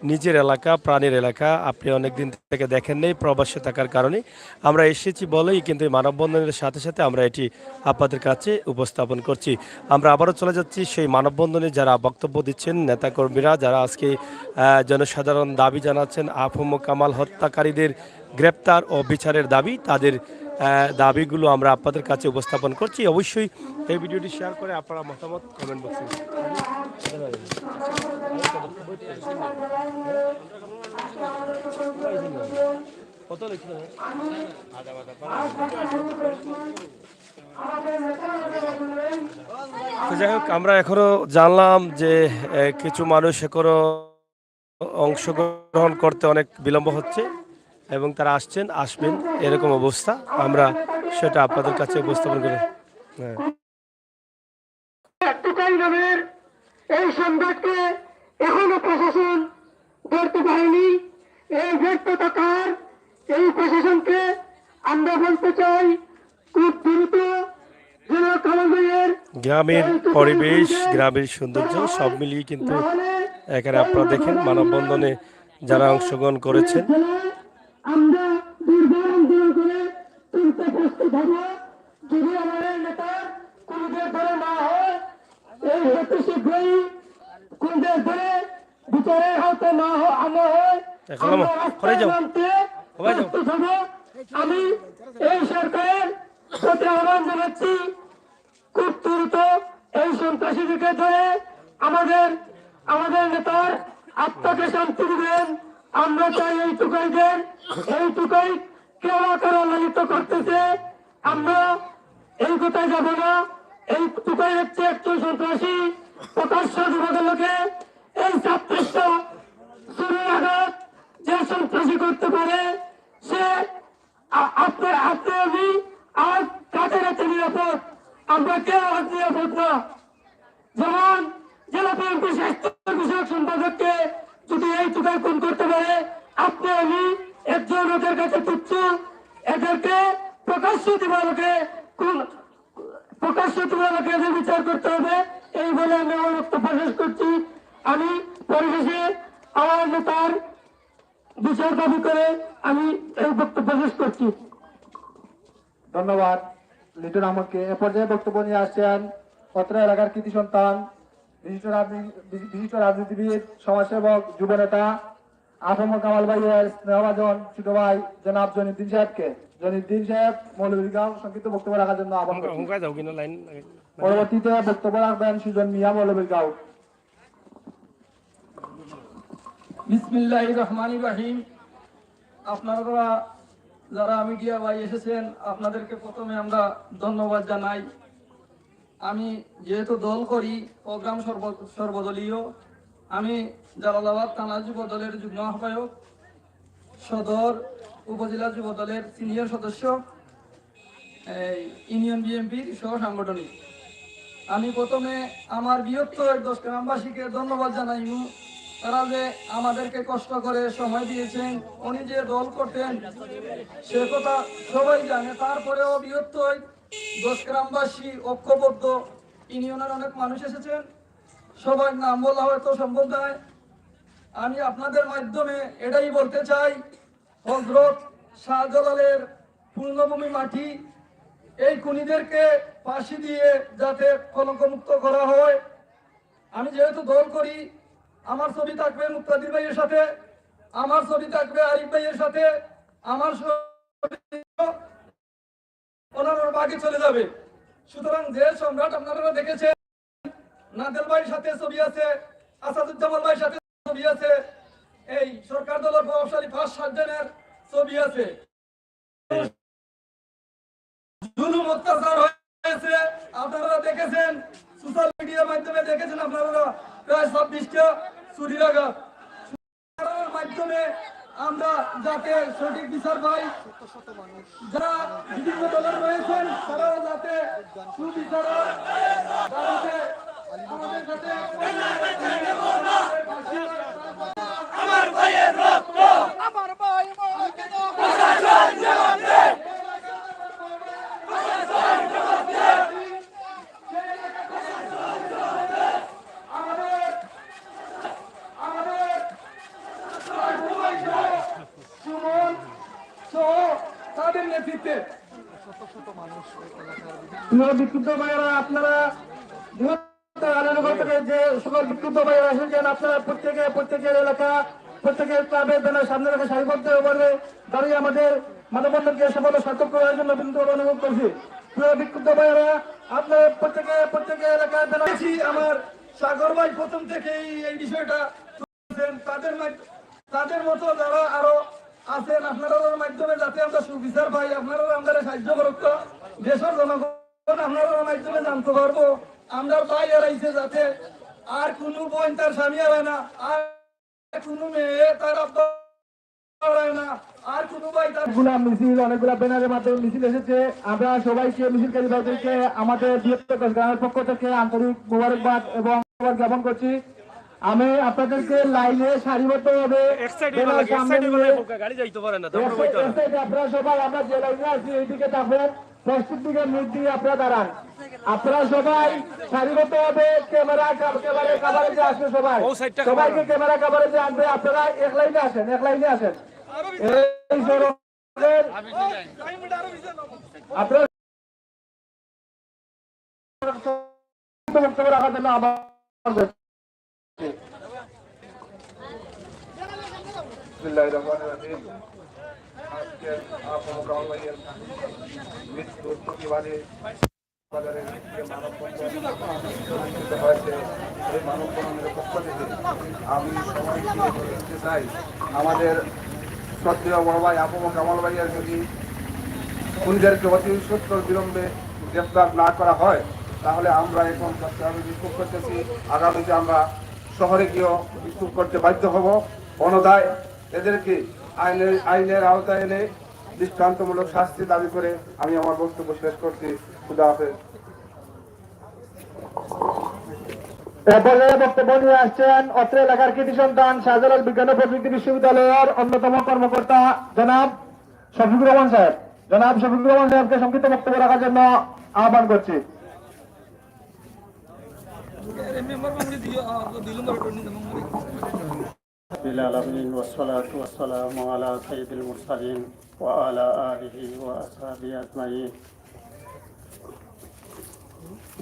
নিজের এলাকা, প্রাণের এলাকা আপনি অনেক দিন থেকে দেখেন নেই প্রবাসে থাকার কারণে। আমরা এসেছি বলেই কিন্তু এই মানববন্ধনের সাথে সাথে আমরা এটি আপনাদের কাছে উপস্থাপন করছি। আমরা আবারও চলে যাচ্ছি সেই মানববন্ধনে যারা বক্তব্য দিচ্ছেন, নেতাকর্মীরা যারা আজকে জনসাধারণ দাবি জানাচ্ছেন আফমো কামাল হত্যাকারীদের গ্রেপ্তার ও বিচারের দাবি, তাদের দাবিগুলো আমরা আপনাদের কাছে উপস্থাপন করছি। অবশ্যই এই ভিডিওটি শেয়ার করে আপনারা মতামত কমেন্ট বক্সে যাই হোক, আমরা এখনো জানলাম যে কিছু মানুষ এখনো অংশগ্রহণ করতে অনেক বিলম্ব হচ্ছে এবং তারা আসবেন এরকম অবস্থা। আমরা সেটা আপনাদের কাছে উপস্থাপন করি। নামের এই সংবাদকে এখনো প্রশাসন ধরতে পারেনি। এই ব্যর্থতার এই প্রশাসনকে আমরা বলতে চাই, খুব দ্রুত গ্রামের পরিবেশ, গ্রামের সৌন্দর্য সব মিলিয়ে কিন্তু এখানে আপনারা দেখেন মানববন্ধনে যারা অংশগ্রহণ করেছেন। আমরা দুর্বার আন্দোলন করে তুলতে প্রস্তুত হব। যদি আমাদের নেতা কোনদের ধরে না হয়, এই হেতু শীঘ্রই কোনদের ধরে বিচারের হাতে না হয়, প্রস্তুত হব। আমি এই সরকারের প্রতি আহ্বান জানাচ্ছি, খুব দ্রুত এই সন্ত্রাসীদেরকে ধরে আমাদের নেতার আত্মাকে শান্তি দিবেন। আমরা চাই এই টুকাই কেউ কারো লালিত করতেছে, আমরা এই কোথায় যাব না। এই টুকাই হচ্ছে একজন সন্ত্রাসী, প্রকাশ্য যুবদলকে এই ছাত্রস্ত শুরুর আঘাত যে সন্ত্রাসী করতে পারে, সে আপনি আমি আজ কাছে কাছে নিরাপদ, আমরা কেউ আজ নিরাপদ না। যেমন জেলা বিএনপি স্বাস্থ্য বিষয়ক সম্পাদককে যদি এই টুকায় খুন করতে পারে, আপনি আমি একজন লোকের কাছে তুচ্ছ, এদেরকে প্রকাশ্য দিবালোকে এদের বিচার করতে হবে। এই বলে আমি আমার বক্তব্য শেষ করছি। আমি পরিশেষে আমার নেতার বিচার দাবি করে আমি এই বক্তব্য শেষ করছি। ধন্যবাদ লিটন আমাকে। এ পর্যায়ে বক্তব্য নিয়ে আসছেন অত্র এলাকার কৃতি সন্তান, বিশিষ্ট রাজনীতিবিদ, সমাজসেবক, যুবনেতা আফমো কামাল ভাইয়ের স্নেহভাজন ছোট ভাই জনাব জনিউদ্দিন সাহেবকে। জনিউদ্দিন সাহেব মৌলভীগাঁও সংক্ষিপ্ত বক্তব্য রাখার জন্য আহ্বান করছি। পরবর্তীতে বক্তব্য রাখবেন সুজন মিয়া মৌলভীগাঁও। বিসমিল্লাহির রহমানির রহিম। আপনারা যারা মিডিয়া ভাই এসেছেন, আপনাদেরকে প্রথমে আমরা ধন্যবাদ জানাই। আমি যেহেতু দল করি, প্রোগ্রাম সর্বদলীয়, আমি জালালাবাদ থানা যুব দলের যুগ্ম আহ্বায়ক, সদর উপজেলা যুব দলের সিনিয়র সদস্য, ইউনিয়ন বিএনপির সহ সাংগঠনিক। আমি প্রথমে আমার বৃহত্তর 10 গ্রামবাসীকে ধন্যবাদ জানাই। তারা যে আমাদেরকে কষ্ট করে সময় দিয়েছেন, উনি যে দল করতেন সে কথা সবাই জানে। তারপরেও বৃহত্তর 10 গ্রামবাসী ঐক্যবদ্ধ, ইউনিয়নের অনেক মানুষ এসেছেন, সবার নাম বলা হয়তো সম্ভব নয়। আমি আপনাদের মাধ্যমে এটাই বলতে চাই, হযরত শাহজালালের পূর্ণভূমি মাটি, এই খুনিদেরকে ফাঁসি দিয়ে যাতে কলঙ্কমুক্ত করা হয়। আমি যেহেতু দল করি, আমার ছবি থাকবে মুক্তাদির ভাইয়ের সাথে, আমার ছবি থাকবে আরিফ ভাইয়ের সাথে, আমার ছবি ওনার বাকি চলে যাবে। সুতরাং যে সম্রাট আপনারা দেখেছেন, নাদেল ভাইয়ের সাথে ছবি আছে, আসাদুজ্জামান ভাইয়ের সাথে ছবি আছে, এই সরকার দলের প্রভাবশালী 5-7 জনের ছবি আছে। জুলুম অত্যাচার হয়েছে, আপনারা দেখেছেন, সোশ্যাল মিডিয়ার মাধ্যমে দেখেছেন আপনারা প্রায় 26টা চুরির আঘাত। মাধ্যমে আমরা যাতে সঠিক বিচার পাই, যারা বিভিন্ন দলের রয়েছেন তারাও যাতে সুবিচার দাবিতে আমাদের সাথে আমার ভাইয়ের রক্ত, আমার ভাই তাদের নেতৃত্বে বিক্ষুব্ধ ভাইয়েরা, আপনারা যে সকল বিক্ষুব্ধ ভাইয়েরা এসেছেন, আপনারা প্রত্যেকের এলাকা, প্রত্যেকের ক্লাবের ব্যানার সামনে রেখে সারিবদ্ধ হয়ে দাঁড়িয়ে আমাদের মানববন্ধনকে সফল সার্থক করার জন্য বিন্দু অনুরোধ করছি। প্রিয় বিক্ষুব্ধ ভাইয়েরা, আপনারা প্রত্যেকে এলাকার ব্যানার, আমার সাগর ভাই প্রথম থেকেই এই বিষয়টা তাদের মতো যারা আরো আছেন, আপনারা মাধ্যমে যাতে আমরা সুবিচার পাই, আপনারা আমাদের সাহায্য করুক। দেশের জনগণ আপনারা মাধ্যমে জানতে পারবো আমরা ভাই হারাইছে, যাতে আর কোনো বোন তার স্বামী হারায় না, আর কোনো মেয়ে তার আব্বা হারায় না, আর কোনো ভাই তার মিছিল, অনেকগুলা ব্যানারের মাধ্যমে মিছিল এসেছে। আমরা সবাইকে, মিছিলকারী ভাইদেরকে আমাদের বৃহত্তর গ্রামের পক্ষ থেকে আন্তরিক মোবারকবাদ এবং জ্ঞাপন করছি। আমি আপনাদেরকে লাইনে সারিবদ্ধ হবে আপনারা সবাই, আমরা যে লাইনে আছি এইদিকে থাকবেন, দশটির দিকে মুখ দিয়ে আপনারা দাঁড়ান। আপনারা সবাই সারিবদ্ধ হবে, ক্যামেরা কাভারেজে আসবে, সবাইকে ক্যামেরা কাভারেজে আনবে। আপনারা এক লাইনে আসেন, এই আপনারা বক্তব্য রাখার জন্য আবার মৃত্যুর প্রতিবাদে আমি সবাইকে দেখতে চাই, আমাদের শ্রদ্ধেয় বড় ভাই আফম কামাল ভাইয়ের যদি খুনিদেরকে অতি সত্তর বিলম্বে গ্রেফতার না করা হয়, তাহলে আমরা এখন বিক্ষোভ করতেছি। আগামীতে আমরা শহরে গিয়েও বিক্ষোভ করতে বাধ্য হব। অনদায় এদেরকে আইনের আওতায় এনে দৃষ্টান্তমূলক শাস্তি দাবি করে আমি আমার বক্তব্য শেষ করছি। খুদা হাফেজ। বক্তব্য নিয়ে আসছেন অত্র এলাকার কৃতি সন্তান শাহজালাল বিজ্ঞান ও প্রযুক্তি বিশ্ববিদ্যালয়ের অন্যতম কর্মকর্তা জনাব শফিকুর রহমান সাহেব। সাহেবকে সংক্ষিপ্ত বক্তব্য রাখার জন্য আহ্বান করছি।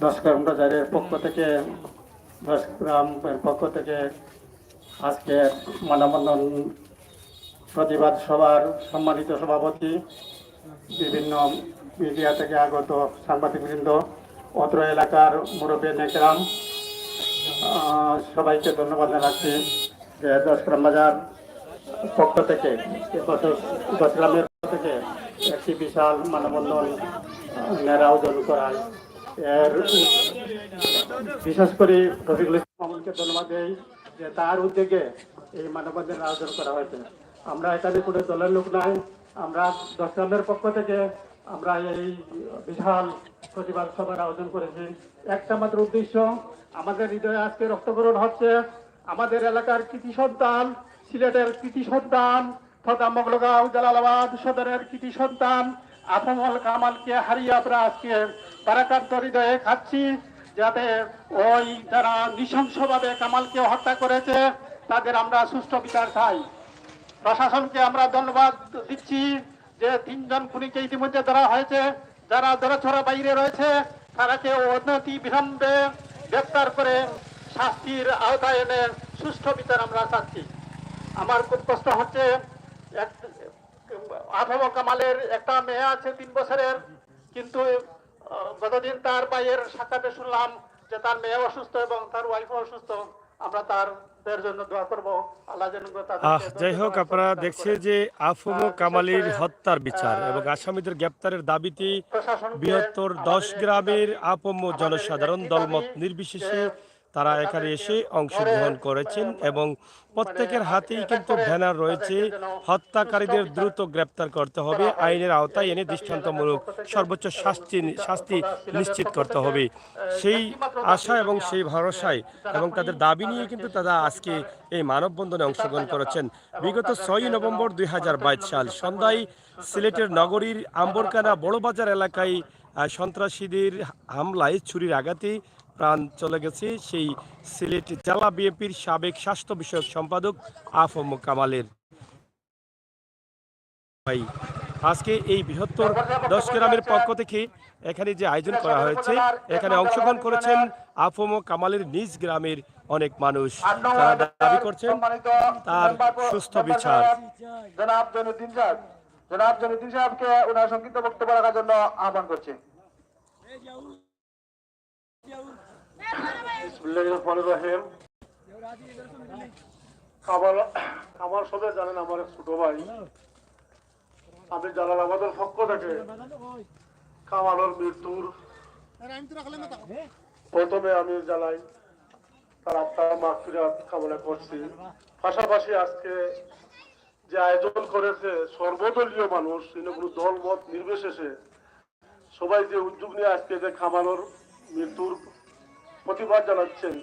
দশগ্রাম বাজারের পক্ষ থেকে, দশগ্রামের পক্ষ থেকে আজকে মানববন্ধন প্রতিবাদ সভার সম্মানিত সভাপতি, বিভিন্ন মিডিয়া থেকে আগত সাংবাদিকবৃন্দ, অত্র এলাকার মুরব্বী নেকরাম, সবাইকে ধন্যবাদ জানাচ্ছি যে দশগ্রাম বাজার পক্ষ থেকে, দশগ্রামের পক্ষ থেকে একটি বিশাল মানববন্ধন আয়োজন করায়। এর বিশেষ করে রফিকুল ইসলাম মামুনকে ধন্যবাদ দেই যে তার উদ্যোগে এই মানববন্ধনের আয়োজন করা হয়েছে। আমরা এখানে কোনো দলের লোক নাই, আমরা দশগ্রামের পক্ষ থেকে আমরা এই বিশাল প্রতিবাদ সভার আয়োজন করেছি। একটা মাত্র উদ্দেশ্য, আমাদের হৃদয়ে আজকে রক্তকরণ হচ্ছে আমাদের এলাকার কৃতি সন্তান, সিলেটের কৃতি সন্তান তথা মোগলগাঁও জালালাবাদ সদরের কৃতি সন্তান আফমল কামালকে হারিয়ে আমরা আজকে বারাকান্ত হৃদয়ে খাচ্ছি। যাতে ওই যারা নৃশংসভাবে কামালকে হত্যা করেছে তাদের আমরা সুষ্ঠু বিচার চাই। প্রশাসনকে আমরা ধন্যবাদ দিচ্ছি যে 3 জন খুনিকে ইতিমধ্যে ধরা হয়েছে। যারা ধরাছোড়া বাইরে রয়েছে তারাকে অনতি বিলম্বে গ্রেপ্তার করে শাস্তির আওতায় এনে সুষ্ঠু বিচার আমরা চাচ্ছি। আমার খুব কষ্ট হচ্ছে। আফম কামালের একটা মেয়ে আছে 3 বছরের, কিন্তু গতদিন তার ভাইয়ের সাক্ষাতে শুনলাম যে তার মেয়ে অসুস্থ এবং তার ওয়াইফও অসুস্থ। আমরা তাদের জন্য দোয়া করব, আল্লাহ যেন যাই হোক, আপনারা দেখছেন যে আফম কামালের হত্যার বিচার এবং আসামিদের গ্রেপ্তারের দাবিতে বৃহত্তর 10 গ্রামের আফম জনসাধারণ দলমত নির্বিশেষে তারা এখানে এসে অংশগ্রহণ করেছেন এবং প্রত্যেকের হাতেই কিন্তু ব্যানার রয়েছে, হত্যাকারীদের দ্রুত গ্রেপ্তার করতে হবে, আইনের আওতায় এনে দৃষ্টান্তমূলক সর্বোচ্চ শাস্তি নিশ্চিত করতে হবে। সেই আশা এবং সেই ভরসায় এবং তাদের দাবি নিয়ে কিন্তু তারা আজকে এই মানববন্ধনে অংশগ্রহণ করেছেন। বিগত 6 নভেম্বর 2022 সাল সন্ধ্যায় সিলেটের নগরীর আম্বরকানা বড়বাজার এলাকায় সন্ত্রাসীদের হামলায় ছুরির আঘাতে প্রাণ চলে গেছে সেই সিলেট জেলা বিএনপির সাবেক স্বাস্থ্য বিষয়ক সম্পাদক আফম কামালের ভাই। আজকে এই বৃহত্তর 10 গ্রামের পক্ষ থেকে এখানে যে আয়োজন করা হয়েছে, এখানে অংশগ্রহণ করেছেন আফম কামালের নিজ গ্রামের অনেক মানুষ। তারা দাবি করছেন তার সুস্থ বিচার। জনাব জনুদ্দিন সাহেবকে ওনার সংক্ষিপ্ত বক্তব্য রাখার জন্য আহ্বান করছি। আমার সবাই জানেন আমার এক ছোট ভাই, আমি জালালাবাদের পক্ষ থেকে কামালের মৃত্যুর প্রথমে আমি জানাই তার আত্মার মাগফিরাত কামনা করছি। পাশাপাশি আজকে যে আয়োজন করেছে সর্বদলীয় মানুষ, কোনো দল মত নির্বিশেষে সবাই যে উদ্যোগ নিয়ে আজকে যে কামালের মৃত্যুর প্রতিবাদ জানাচ্ছেন,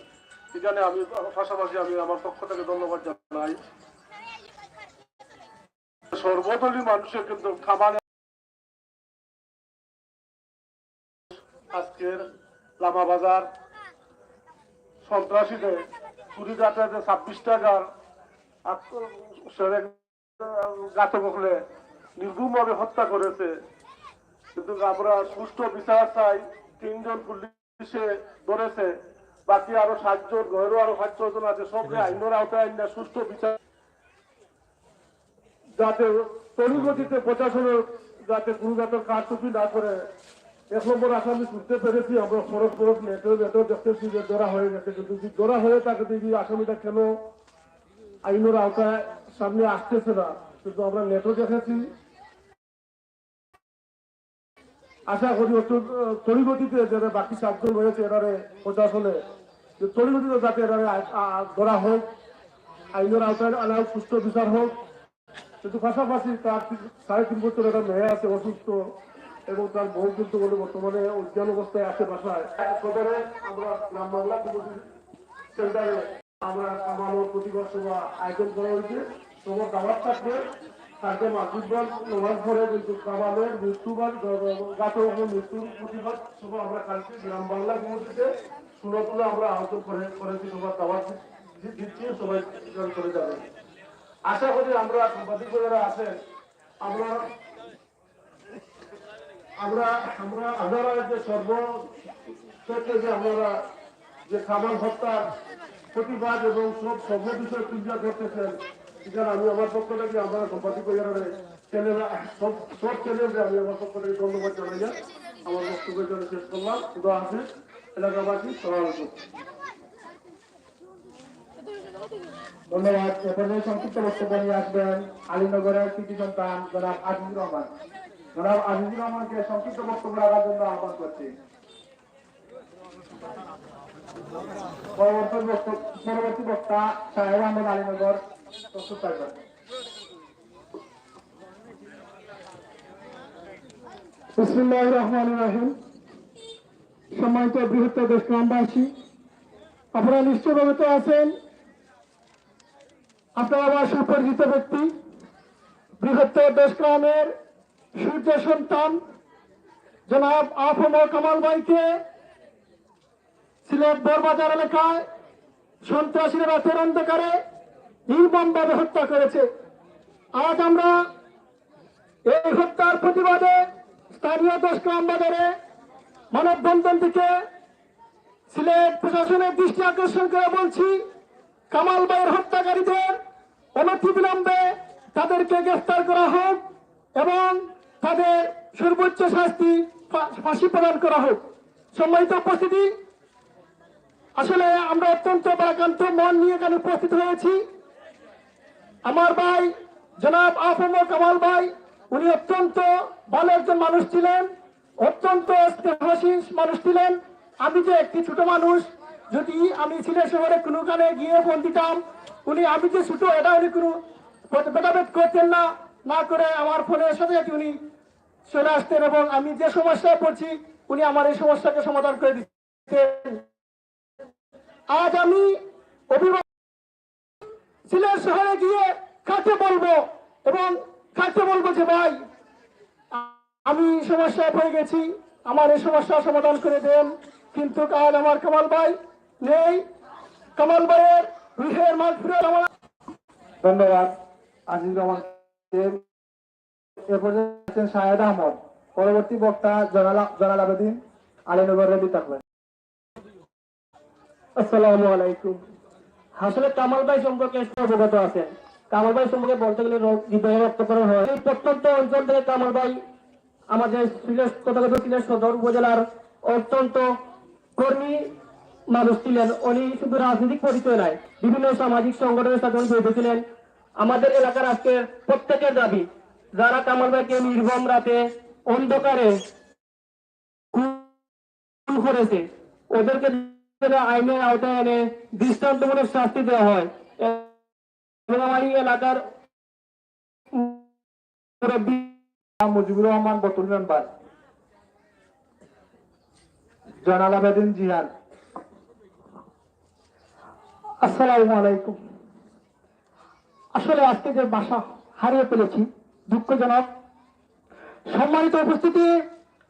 এখানে আমি পাশাপাশি আমি আমার পক্ষ থেকে ধন্যবাদ জানাই। সর্বদলীয় মানুষের কিন্তু কামাল আজকের লামা বাজার সন্ত্রাসীদের চুরি ডাকাতে 26 টাকার গাতবকলে নির্গুমভাবে হত্যা করেছে। কিন্তু আমরা সুষ্ঠু বিচার চাই। 3 জন পুলিশে ধরেছে, বাকি আরো 7 জন, ঘরেও আরো 5 জন আছে, সবকে আইনের আওতায় আইন সুষ্ঠু বিচার যাতে তরুগতিতে প্রশাসনের যাতে কোনো যাতে কারচুপি না করে। 1 নম্বর আসামি শুনতে পেরেছি আমরা ফরক নেটেও দেখতেছি যে ধরা হয়ে গেছে, কিন্তু যদি ধরা হয়ে থাকে দেখি আসামিটা কেন আইনের আওতায় সামনে আসতেছে না, কিন্তু আমরা নেটও দেখেছি। আশা করি তরিগতিতে যারা বাকি 7 জন রয়েছে এরারে প্রশাসনে তরিগতিতে যাতে এরারে ধরা হোক, আইনের আওতায় আনা সুষ্ঠু বিচার হোক। কিন্তু পাশাপাশি তার 3.5 বছর একটা মেয়ে আছে অসুস্থ এবং তার বউ কিন্তু বর্তমানে অজ্ঞান অবস্থায় আছে বাসায়। সদরে আমরা গ্রাম বাংলা সেন্টারে আমরা কামালের প্রতিবাদ সভা আয়োজন করা হয়েছে। সবার দাওয়াত থাকবে, তাকে মাসিকবার নামাজ পড়ে কিন্তু কামালের মৃত্যুবার মৃত্যুর প্রতিবাদ সভা আমরা কালকে গ্রাম বাংলা কমিটিতে সুরতুলে আমরা আয়োজন করেছি। সবার দাওয়াত দিচ্ছি, সবাই চলে যাবে। আশা করি আমরা সাংবাদিক যারা আছেন আপনারা যে সর্বক্ষেত্রে যে আপনারা যে কামাল হত্যার প্রতিবাদ এবং সব বিষয় চিন্তা করতেছেন, এখানে আমি আমার পক্ষ থেকে আমরা সাংবাদিক চ্যানেল সব চ্যানেলকে আমি আমার পক্ষ থেকে ধন্যবাদ জানাই। আমার বক্তব্যের জন্য শেষ করলাম। খুদা হাফেজ। এলাকাবাসী সবাই ধন্যবাদ। এরপরে সংক্ষিপ্ত বক্তব্য নিয়ে আসবেন আলীনগরের কৃতি সন্তান জনাব আজিজুর রহমান। জনাব আজিজুর রহমানকে সংক্ষিপ্ত বক্তব্য রাখার জন্য আহ্বান করছি। পরবর্তী বক্তা সাহেব আহমদ আলীনগর প্রস্তুত থাকবেন। বিসমিল্লাহির রহমানির রহিম। সম্মানিত বৃহত্তর দেশগ্রামবাসী, আপনারা নিশ্চয় অবগত আছেন, আপনারা আমার সুপরিচিত ব্যক্তি বৃহত্তর দেশগ্রামের সূর্য সন্তান জনাব আফম কামাল ভাইকে সিলেট বড়বাজার এলাকায় সন্ত্রাসীরা রাতের অন্ধকারে নির্মমভাবে হত্যা করেছে। আজ আমরা এই হত্যার প্রতিবাদে স্থানীয় দেশগ্রাম বাজারে মানববন্ধন থেকে সিলেট প্রশাসনের দৃষ্টি আকর্ষণ করে বলছি, কামাল ভাইয়ের হত্যাকারীদের অনতিবিলম্বে তাদেরকে গ্রেফতার করা হোক এবং তাদের সর্বোচ্চ শাস্তি ফাঁসি প্রদান করা হোক। সম্মানিত উপস্থিতি, আসলে আমরা অত্যন্ত ভারাক্রান্ত মন নিয়ে এখানে উপস্থিত হয়েছি। আমার ভাই জনাব আফম কামাল ভাই, উনি অত্যন্ত ভালো একজন মানুষ ছিলেন, অত্যন্ত স্নেহশীল মানুষ ছিলেন। আমি যে একটি ছোট মানুষ, যদি আমি সিলেট শহরে কোনোখানে গিয়ে ফোন দিতাম, উনি আমি যে ছোট এটা উনি কোনো ভেদাভেদ করতেন না, না করে আমার ফোনের সাথে সাথে উনি চলে আসতেন এবং আমি যে সমস্যায় পড়ছি উনি আমার এই সমস্যাকে সমাধান করে দিতেন। আজ আমি অভিভাবক সিলেট শহরে গিয়ে কাকে বলবো এবং কাকে বলবো যে ভাই আমি সমস্যায় পড়ে গেছি, আমার এই সমস্যার সমাধান করে দেন, কিন্তু কাল আমার কামাল ভাই নেই। কামাল ভাইয়ের রুহের মাগফিরাত আমার। ধন্যবাদ আজিজ রহমান। এরপর শাহেদ আহমদ, পরবর্তী বক্তা জনাল আবেদিন আলীনগর রেডি থাকবেন। আসসালামু আলাইকুম। আসলে কামাল ভাই সম্পর্কে অবগত আছেন। কামাল ভাই সম্পর্কে বলতে গেলে হৃদয় রক্তকরণ হয়। এই প্রত্যন্ত অঞ্চল থেকে কামাল ভাই আমাদের সিলেট সদর উপজেলার অত্যন্ত কর্মী মানুষ ছিলেন। উনি শুধু রাজনৈতিক পরিচয় নয়, বিভিন্ন সামাজিক সংগঠনের সাথে জড়িত ছিলেন। আমাদের এলাকার আজকে প্রত্যেকের দাবি, যারা কামাল ভাইকে নির্মম রাতে অন্ধকারে খুন করেছে ওদেরকে আইনের আওতায় এনে দৃষ্টান্তমূলক শাস্তি দেওয়া হয় এবং আমার এই এলাকার মুজিবুর রহমান বতুল মেম্বার, জনাল আবেদিন জিহান। আসসালামু আলাইকুম। আসলে আজকে যে বাসা হারিয়ে ফেলেছি দুঃখজনক। সম্মানিত উপস্থিতি,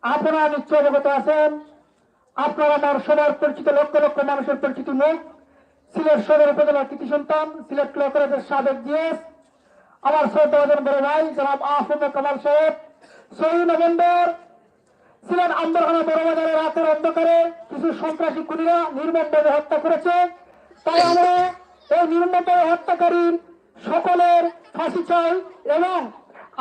আপনারা নিশ্চয় অবগত আছেন, আপনারা আমার সবার পরিচিত লক্ষ লক্ষ মানুষের পরিচিত মুখ, সিলেট সদর উপজেলার কৃতি সন্তান, সিলেট ল কলেজের সাবেক জিএস, আমার শ্রদ্ধাভাজন বড় ভাই জনাব আফম কামাল সাহেব 6 নভেম্বর সিলেট আন্দোলনে বড় বাজারে রাতের অন্ধকারে কিছু সন্ত্রাসী খুনিরা নির্মমভাবে হত্যা করেছে। তাই আমরা এই নির্মমভাবে হত্যাকারীর সকলের ফাঁসি চাই এবং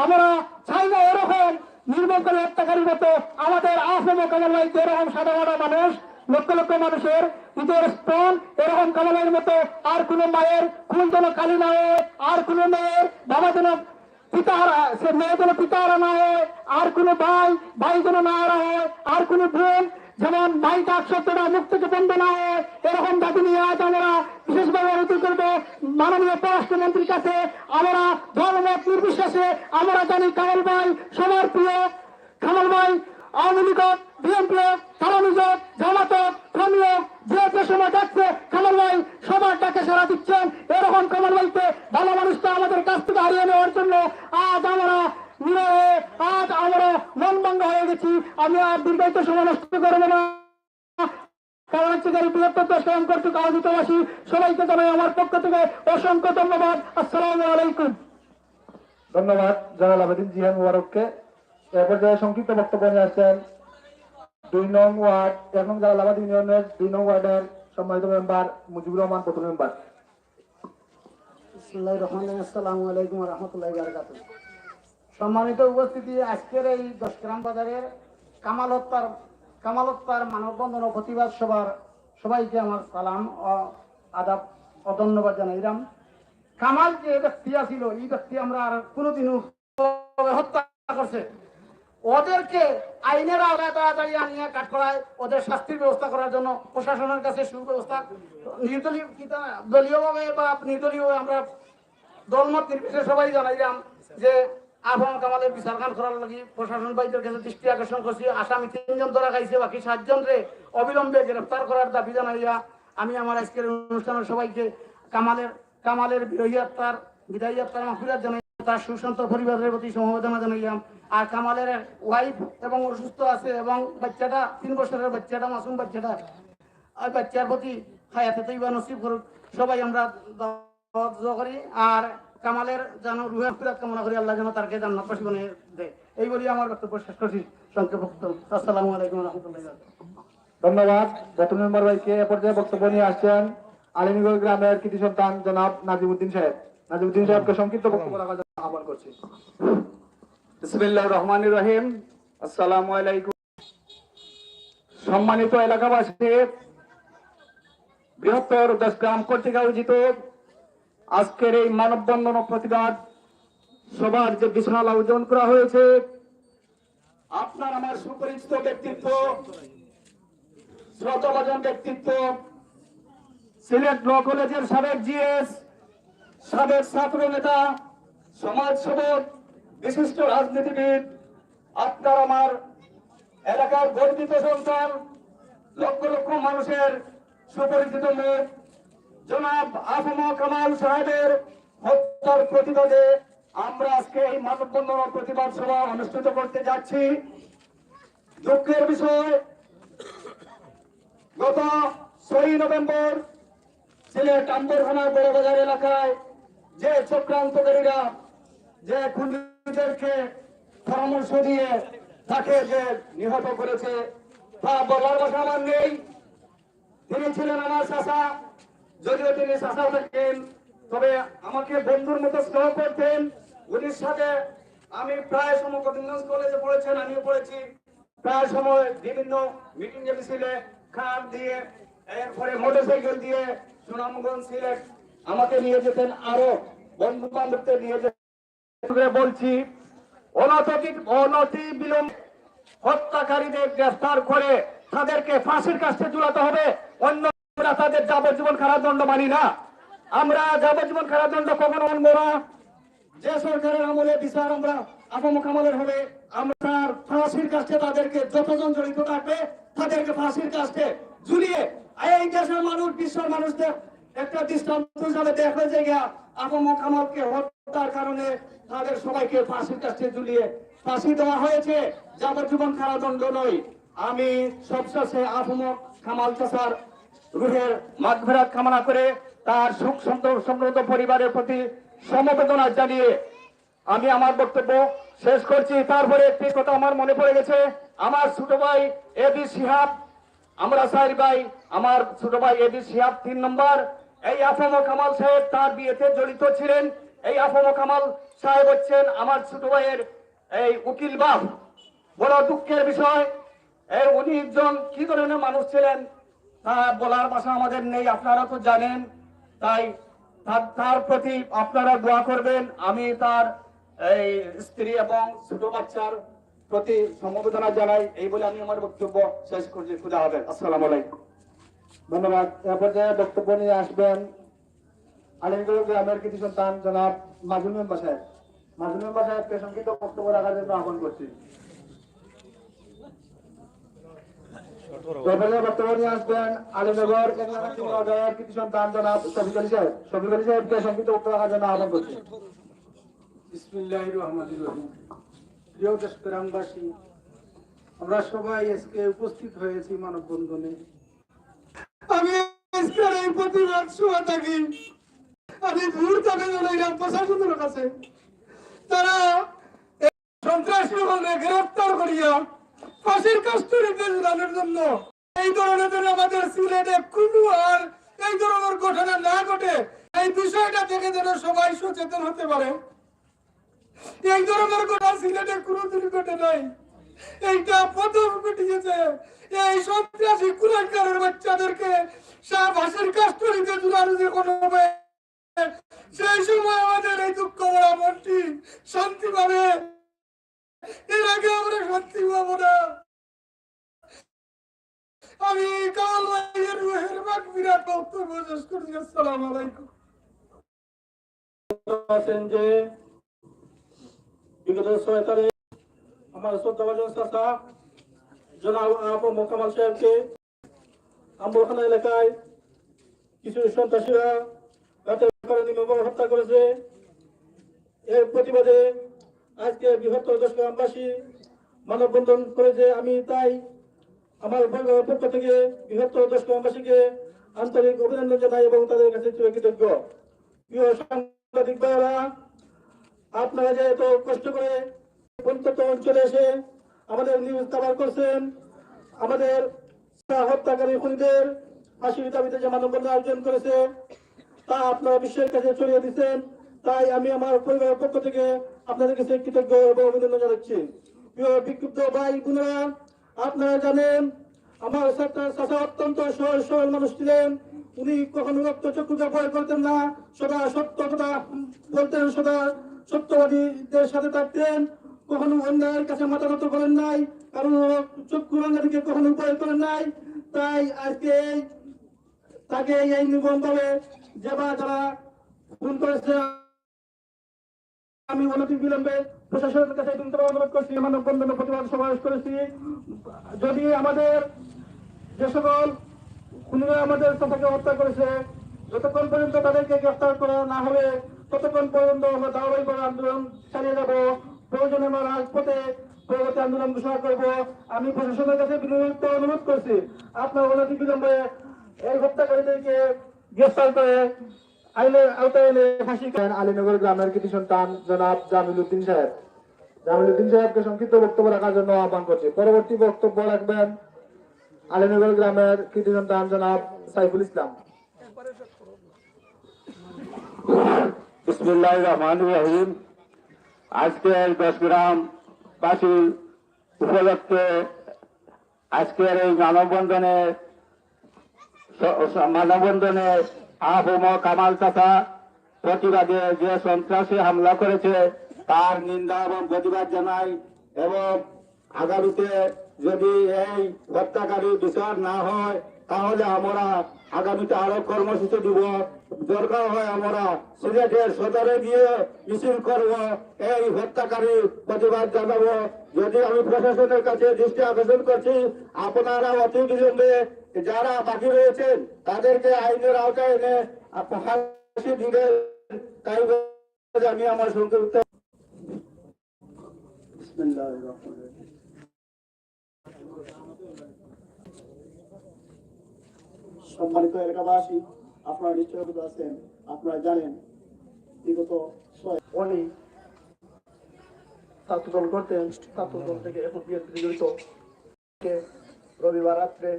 আমরা চাই না এরকম নির্মম করে হত্যাকারীর মতো আমাদের আফম কামাল ভাই যেরকম সাধারণ মানুষ লক্ষ লক্ষ মানুষের ঈদের স্পন এরকম কামালের মতো আর কোন মায়ের খুন যেন কালি না হয়, আর কোন মেয়ের বাবা যেন মেয়ে যেন পিতাহারা না হয়, আর কোন ভাই যেন না হারা হয়, আর কোন বোন যেমন ভাই ডাক শব্দটা মুখ থেকে বন্ধ না হয়, এরকম দাবি নিয়ে আজ আমরা বিশেষভাবে অনুরোধ করবো মাননীয় পররাষ্ট্রমন্ত্রীর কাছে। আমরা ধর্মমত নির্বিশেষে আমরা জানি কামাল ভাই সবার প্রিয়। কামাল ভাই আওয়ামী লীগ, বিএনপি, তারানিজ, জামাত, ধর্মীয় যে সময় যাচ্ছে কামাল ভাই সবার ডাকে সাড়া দিচ্ছেন। এরকম কামাল ভাইকে ভালো মানুষটা আমাদের কাছ থেকে হারিয়ে নেওয়ার জন্য আজ আমরা আজ আমরা মন ভাঙ্গা হয়ে গেছি। আমি আর দীর্ঘায়িত সময় নষ্ট করবো না, কারণ হচ্ছে বৃহত্তর দেশন কর্তৃক আয়োজিতবাসী সবাইকে জানাই আমার পক্ষ থেকে অসংখ্য ধন্যবাদ। আসসালামু আলাইকুম। ধন্যবাদ জনাল আবেদিন জিহান মুবারককে। এ পর্যায়ে সংক্ষিপ্ত বক্তব্য নিয়ে আসছেন 2 নং ওয়ার্ড 1 নং জালালাবাদ ইউনিয়নের 2 নং ওয়ার্ডের সম্মানিত মেম্বার মুজিবুর রহমান বতুল মেম্বার। বিসমিল্লাহির রহমানির রহিম। আসসালামু আলাইকুম ওয়া রাহমাতুল্লাহি ওয়া বারাকাতুহু। সম্মানিত উপস্থিতি, আজকের এই 10 গ্রাম বাজারের কামাল হত্যার মানববন্ধন ও প্রতিবাদ সভার সবাইকে আমার সালাম ও আদাব ও ধন্যবাদ জানাইলাম। কামাল যে ব্যক্তি ছিল এই ব্যক্তি আমরা আর কোনোদিনও হত্যা করছে, ওদেরকে আইনের আওতায় তাড়াতাড়ি আনিয়ে কাঠগড়ায় ওদের শাস্তির ব্যবস্থা করার জন্য প্রশাসনের কাছে সুব্যবস্থা দলীয়ভাবে বা নির্দলীয় আমরা দলমত নির্বিশেষে সবাই জানাইলাম যে আফম কামালের বিচারখান করার লাগি প্রশাসন ভাইদের কাছে দৃষ্টি আকর্ষণ করছি। আসামি 3 জন ধরা খাইছে, বাকি 7 জনরে অবিলম্বে গ্রেফতার করার দাবি জানাইয়া আমি আমার আজকের অনুষ্ঠানের সবাইকে কামালের বিদায়ী আত্মার মাগফিরাত জানাই, তার সুশান্ত পরিবারের প্রতি সমবেদনা জানাইলাম। আর কামালের ওয়াইফ এবং অসুস্থ আছে এবং বাচ্চাটা 3 বছরের বাচ্চাটা মাসুম বাচ্চাটা ওই বাচ্চার প্রতি হায়াতে তৈবা নসিব করুক সবাই আমরা দোয়া করি। আর কামালের যেন রুহের ফিরাত কামনা করি, আল্লাহ যেন তারকে জান্নাতবাসী বানিয়ে দেয়। এই বলি আমার বক্তব্য শেষ করছি। সংক্ষেপ বক্তব্য। আসসালামু আলাইকুম ওয়া রাহমাতুল্লাহি ওয়া বারাকাতুহু। ধন্যবাদ বতুল মেম্বার ভাইকে। এ পর্যায়ে বক্তব্য নিয়ে আসছেন আলীনগর গ্রামের কৃতি সন্তান জনাব নাজিমউদ্দিন সাহেব। নাজিমুদ্দিন সাহেবকে সংক্ষিপ্ত বক্তব্য রাখার জন্য আহ্বান করছি। বিসমিল্লাহির রহমানির রহিম। আসসালামু আলাইকুম। সম্মানিত এলাকাবাসী, বৃহত্তর 10 গ্রাম কর্তৃক আয়োজিত আজকের এই মানববন্ধন ও প্রতিবাদ সবার যে বিশাল আয়োজন করা হয়েছে, আপনার আমার সুপরিচিত ব্যক্তিত্ব, শ্রদ্ধাভাজন ব্যক্তিত্ব, সিলেট ল কলেজের সাবেক জিএস, সাবেক ছাত্র নেতা, সমাজসেবক, বিশিষ্ট রাজনীতিবিদ, আপনার আমার এলাকার গর্বিত সন্তান, লক্ষ লক্ষ মানুষের সুপরিচিত মুখ জনাব আফম কামাল সাহেবের হত্যার প্রতিবাদে আমরা আজকে এই মানববন্ধন ও প্রতিবাদ সভা অনুষ্ঠিত করতে যাচ্ছি। দুঃখের বিষয়, গত 6 নভেম্বর সিলেট আম্বরখানার বড়বাজার এলাকায় যে চক্রান্তকারীরা যে খুনিদেরকে পরামর্শ দিয়ে তাকে যে নিহত করেছে তা বলার কথা আমার নেই। তিনি ছিলেন আমার চাচা, যদিও তিনি চাচা থাকেন, তবে আমাকে বন্ধুর মতো স্নেহ করতেন। উনির সাথে আমি প্রায় সময় কবিগঞ্জ কলেজে পড়েছেন, আমিও পড়েছি। প্রায় সময় বিভিন্ন মিটিং মিছিলে খাট দিয়ে, এরপরে মোটরসাইকেল দিয়ে সুনামগঞ্জ সিলেট আমাকে নিয়ে যেতেন, আরো বন্ধু বান্ধবদের নিয়ে যেতেন। বলছি, অনতি বিলম্বে হত্যাকারীদের গ্রেফতার করে তাদেরকে ফাঁসির কাছে ঝুলাতে হবে। অন্যরা তাদের যাবজ্জীবন কারাদণ্ড মানি না। আমরা যাবজ্জীবন কারাদণ্ড কখনো মানব না। যে সরকারের আমলে বিচার আমরা আফম কামালের হবে, আমরা ফাঁসির কাছে তাদেরকে যতজন জড়িত থাকবে তাদেরকে ফাঁসির কাছে ঝুলিয়ে এই দেশের মানুষ, বিশ্বের মানুষদের একটা দৃষ্টান্ত হিসাবে দেখবে যে আফম কামালকে হত্যার কারণে তাদের সবাইকে ফাঁসির কাছে ঝুলিয়ে ফাঁসি দেওয়া হয়েছে, যাবজ্জীবন কারাদণ্ড নয়। আমি সবশেষে আফম কামাল চাচার রুহের মাগফিরাত কামনা করে তার সুখ সমৃদ্ধ পরিবারের প্রতি সমবেদনা জানিয়ে আমি আমার বক্তব্য শেষ করছি। তারপরে একটি কথা আমার মনে পড়ে গেছে, আমার ছোট ভাই এবি শিহাব, আমরা 4 ভাই, আমার ছোট ভাই এবি শিহাব 3 নম্বর, এই আফম কামাল সাহেব তার বিয়েতে জড়িত ছিলেন। এই আফম কামাল সাহেব হচ্ছেন আমার ছোট ভাইয়ের এই উকিল বাপ। বড় দুঃখের বিষয়, উনি একজন কি ধরনের মানুষ ছিলেন তা বলার ভাষা আমাদের নেই, আপনারা তো জানেন। তাই তার প্রতি আপনারা দোয়া করবেন। আমি তার এই স্ত্রী এবং ছোট বাচ্চার প্রতি সমবেদনা জানাই। এই বলে আমি আমার বক্তব্য শেষ করছি। খুদা হাফেজ। আসসালামু আলাইকুম। ধন্যবাদ। এ পর্যায়ে বক্তব্য নিয়ে আসবেন আলিমগঞ্জ গ্রামের কৃতি সন্তান জনাব মাজুল মেম্বার সাহেব। মাজুল মেম্বার সাহেবকে সংক্ষিপ্ত বক্তব্য রাখার জন্য আহ্বান করছি। বক্তব্য নিয়ে আসবেন আলিমনগর এলাকার কৃতি সন্তান জনাব শফিক আলী সাহেব। শফিক আলী সাহেবকে সংক্ষিপ্ত বক্তব্য রাখার জন্য আহ্বান করছি। বিসমিল্লাহির রহমানির রহিম। প্রিয় দেশপ্রাণবাসী, আমরা সবাই আজকে উপস্থিত হয়েছি মানববন্ধনে। আমি আজকের এই প্রতিবাদ সভা থাকি আমি দূর থেকে জনাইলাম প্রশাসনের কাছে, তারা সন্ত্রাসী হলে গ্রেফতার করিয়া ফাঁসির কাস্টডিতে ঝুলানোর জন্য এই ধরনের যেন আমাদের সিলেটে কোনো আর এই ধরনের ঘটনা না ঘটে, এই বিষয়টা থেকে যেন সবাই সচেতন হতে পারে। এই ধরনের ঘটনা সিলেটে কোনোদিন ঘটে নাই, এইটা প্রথম ঘটিয়েছে। এই সন্ত্রাসী কুলাঙ্কারের বাচ্চাদেরকে ফাঁসির কাস্টডিতে ঝুলানো যে কোনো সেই সময় আমাদের এই দুঃখ ভরা মনটি শান্তি পাবে, এর আগে আমরা শান্তি পাবো না। আমি কাল ভাইয়ের রুহের মাগফিরাত বক্তব্য শেষ করছি। আসসালামু আলাইকুম। আছেন যে বিগত 6 তারিখ আমার শ্রদ্ধাভাজন চাচা জনাব আফম কামাল সাহেবকে আম্বরখানা এলাকায় কিছু সন্ত্রাসীরা হত্যা করেছে। এর প্রতিবাদে আজকে বৃহত্তর 10 গ্রামবাসী মানববন্ধন করেছে। আমি তাই আমার পক্ষ থেকে বৃহত্তর 10 গ্রামবাসীকে আন্তরিক অভিনন্দন জানাই এবং তাদের কাছে কৃতজ্ঞ। প্রিয় সাংবাদিক ভাইয়েরা, আপনারা যে এত কষ্ট করে প্রত্যন্ত অঞ্চলে এসে আমাদের নিউজ কভার করছেন, আমাদের হত্যাকারী খুনিদের ফাঁসির দাবিতে যে মানববন্ধন আয়োজন করেছে তা আপনারা বিশ্বের কাছে ছড়িয়ে দিচ্ছেন। তাই আমি আমার পরিবারের পক্ষ থেকে আপনাদের কাছে কৃতজ্ঞ এবং অভিনন্দন জানাচ্ছি। প্রিয় বিক্ষুব্ধ ভাই বোনেরা, আপনারা জানেন আমার চাচা অত্যন্ত সহজ সরল মানুষ ছিলেন। উনি কখনো রক্ত চক্ষুকে ভয় করতেন না, সদা সত্য কথা বলতেন, সদা সত্যবাদীদের সাথে থাকতেন, কখনো অন্যায়ের কাছে মাথা নত করেন নাই, কারণ চক্ষু রাঙ্গাটিকে কখনো ভয় করেন নাই। তাই আজকে তাকে এই নিগম ভাবে যারা খুন করেছে, আমি অনতি বিলম্বে প্রশাসনের কাছে অনুরোধ করছি, মানববন্ধন প্রতিবাদ সমাবেশ করেছি। যদি আমাদের যে সকল খুনিরা আমাদের চাচাকে হত্যা করেছে, যতক্ষণ পর্যন্ত তাদেরকে গ্রেফতার করা না হবে ততক্ষণ পর্যন্ত আমরা ধারাবাহিক আন্দোলন চালিয়ে যাব। প্রয়োজনে আমরা রাজপথে পরবর্তী আন্দোলন ঘোষণা করব। আমি প্রশাসনের কাছে বিনীত অনুরোধ করছি, আপনার অনতি বিলম্বে এই হত্যাকারীদেরকে গ্রেফতার করে আইনের আওতায় এনে ফাঁসি। আলীনগর গ্রামের কৃতি সন্তান জনাব জামিল উদ্দিন সাহেব। জামিল উদ্দিন সাহেবকে সংক্ষিপ্ত বক্তব্য রাখার জন্য আহ্বান করছি। পরবর্তী বক্তব্য রাখবেন আলীনগর গ্রামের কৃতি সন্তান জনাব সাইফুল ইসলাম। বিসমিল্লাহির রহমানির রহিম। আজকে 10 গ্রাম বাসী উপলক্ষে আজকের এই মানববন্ধনে আহম কামাল চাচা প্রতিবাদে যে সন্ত্রাসী হামলা করেছে তার নিন্দা এবং প্রতিবাদ জানাই, এবং আগামীতে যদি এই হত্যাকারী বিচার না হয় তাহলে আমরা আগামীতে আরো কর্মসূচি দিব। দরকার হয় আমরা সিলেটের সদরে গিয়ে মিছিল করব, এই হত্যাকারী প্রতিবাদ জানাবো। যদি আমি প্রশাসনের কাছে দৃষ্টি আকর্ষণ করছি, আপনারা অতি বিলম্বে যারা বাকি রয়েছেন তাদেরকে আইনের আওতায় এনে ফাঁসি দিবেন, তাই আমি আমার সংক্ষিপ্ত। সম্মানিত এলাকাবাসী, আপনারা নিশ্চয় অবগত আছেন, আপনারা জানেন বিগত উনি ছাত্রদল করতেন, ছাত্রদল থেকে এখন বিএনপি জড়িত। রবিবার রাত্রে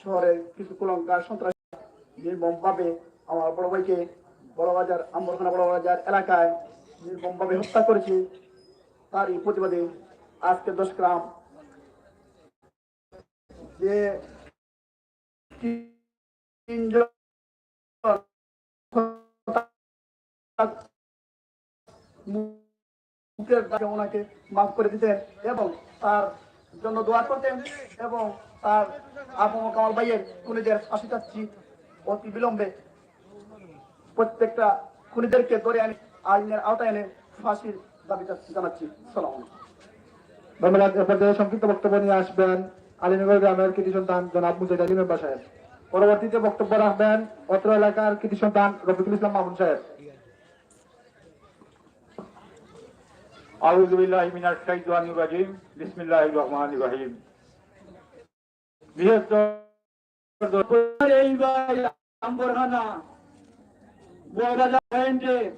শহরের কিছু কুলঙ্কার সন্ত্রাসী নির্মমভাবে আমার বড় ভাইকে বড়বাজার আম্বরখানা বড়বাজার এলাকায় নির্মমভাবে হত্যা করেছে। তারই প্রতিবাদে আজকে 10 গ্রাম যে ওনাকে মাফ করে দিতেন এবং তার জন্য দোয়া করতেন, এবং তার আহম কামাল ভাইয়ের খুনিদের ফাঁসি চাচ্ছি অতি বিলম্বে। প্রত্যেকটা খুনিদেরকে ধরে আনি আইনের আওতায় এনে ফাঁসির দাবি জানাচ্ছি। সালাম। ধন্যবাদ। এ পর্যায়ে সংক্ষিপ্ত বক্তব্য নিয়ে আসবেন আলীনগর গ্রামের কৃতি সন্তান জনাব মুজাহিদ আলী মেম্বার সাহেব। পরবর্তীতে বক্তব্য রাখবেন অত্র এলাকার কৃতি সন্তান রফিকুল ইসলাম মামুন সাহেব। আউযু বিল্লাহি মিনাশ শাইতানির রাজিম। বিসমিল্লাহির রহমানির রহিম।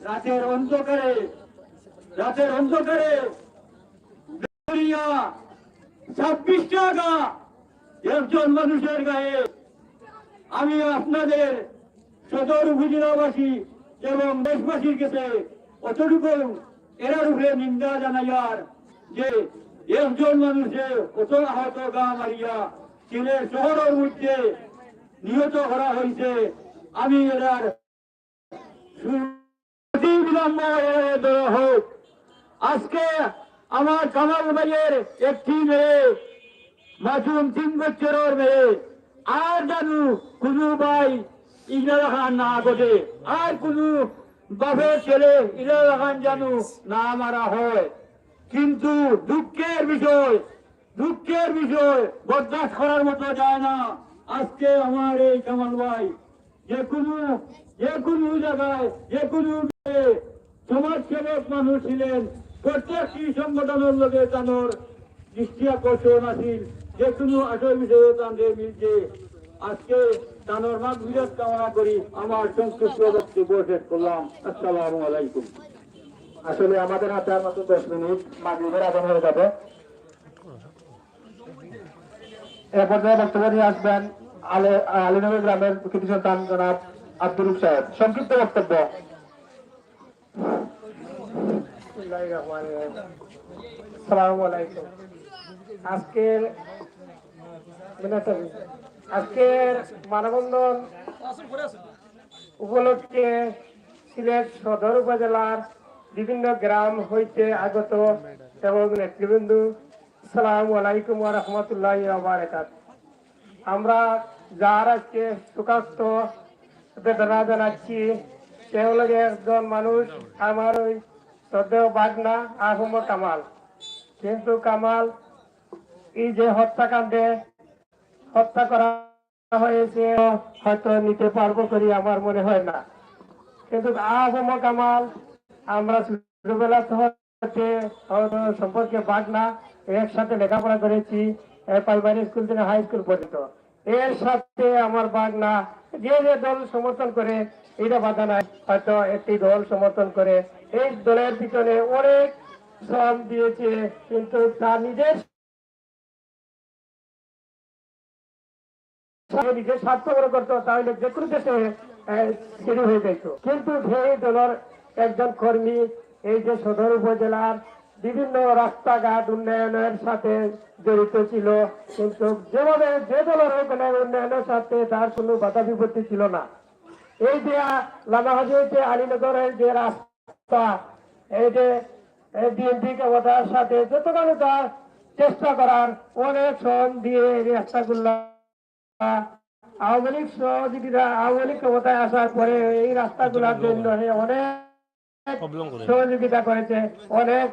রাতের অন্ধকারে 26 টাকা একজন মানুষের গায়ে আমি আপনাদের সদর উপজেলাবাসী এবং দেশবাসীর কাছে অতটুকু এরার উপরে নিন্দা জানাইয়ার যে একজন মানুষে কত আহত গা মারিয়া চীনের শহরের মধ্যে নিহত করা হয়েছে। আমি এরার বিলম্ব হোক। আজকে আমার কামাল ভাইয়ের একটি মেয়ে মাসুম 3 বছরের মেয়ে, আর জানু কোনো ভাই ইগলা খান না ঘটে, আর কোনো বাপের ছেলে ইগলা খান জানু না মারা হয়। কিন্তু দুঃখের বিষয় বরদাস্ত করার মতো যায় না। আজকে আমার এই কামাল ভাই যে কোনো জায়গায় যে কোনো সমাজসেবক মানুষ ছিলেন, প্রত্যেকটি সংগঠনের লোকে তানোর দৃষ্টি আকর্ষণ আছিল, যে কোনো আসল বিষয়ে তাদের মিলছে। আজকে তানোর মাগফিরাত কামনা করি আমার সংক্ষিপ্ত বক্তব্য শেষ করলাম। আসসালামু আলাইকুম। আসলে আমাদের হাতে আর মাত্র 10 মিনিট, মাগরিবের আজান হয়ে যাবে। এ পর্যায়ে বক্তব্য নিয়ে আসবেন আলীনগর গ্রামের কৃতি সন্তান জনাব আব্দুল রুফ সাহেব। সংক্ষিপ্ত বক্তব্য। আজকের মানববন্ধন উপলক্ষে সিলেট সদর উপজেলার বিভিন্ন গ্রাম হইতে আগত এবং নেতৃবৃন্দ, আসসালামু আলাইকুম ওয়া রাহমাতুল্লাহি ওয়া বারাকাতুহু। আমরা যার আজকে শোকাক্ত বেদনা জানাচ্ছি সে হলো একজন মানুষ, আমার ওই শ্রদ্ধেয় বাগনা আহমদ কামাল। কিন্তু কামাল এই যে হত্যাকাণ্ডে হত্যা করা হয়েছে হয়তো নিতে পারবো করি আমার মনে হয় না। কিন্তু আহমদ কামাল আমরা ছোটবেলা থেকে সম্পর্কে বাগনা, একসাথে লেখাপড়া করেছি প্রাইমারি স্কুল থেকে হাই স্কুল পর্যন্ত। এর সাথে আমার বাগনা যে যে দল সমর্থন করে এটা বাধা নাই, হয়তো একটি দল সমর্থন করে এই দলের পিছনে অনেক শ্রম দিয়েছে, কিন্তু তার নিজের নিজের স্বার্থ বড় করতো, তাহলে যে কোনো দেশে শুরু হয়ে যেত। কিন্তু সেই দলের একজন কর্মী এই যে সদর উপজেলার বিভিন্ন রাস্তাঘাট উন্নয়নের সাথে জড়িত ছিল, কিন্তু যেভাবে যে দলের ওখানে উন্নয়নের সাথে তার কোনো বাধা বিপত্তি ছিল না। এই যে লামাহাজে আলীনগরের যে রাস্তা, এই যে বিএনপি ক্ষমতার সাথে যতখানি তার চেষ্টা করার অনেক শ্রম দিয়ে এই রাস্তাগুলা আওয়ামী লীগ সহযোগিতা, আওয়ামী লীগ ক্ষমতায় আসার পরে এই রাস্তাগুলোর জন্য অনেক সহযোগিতা করেছে, অনেক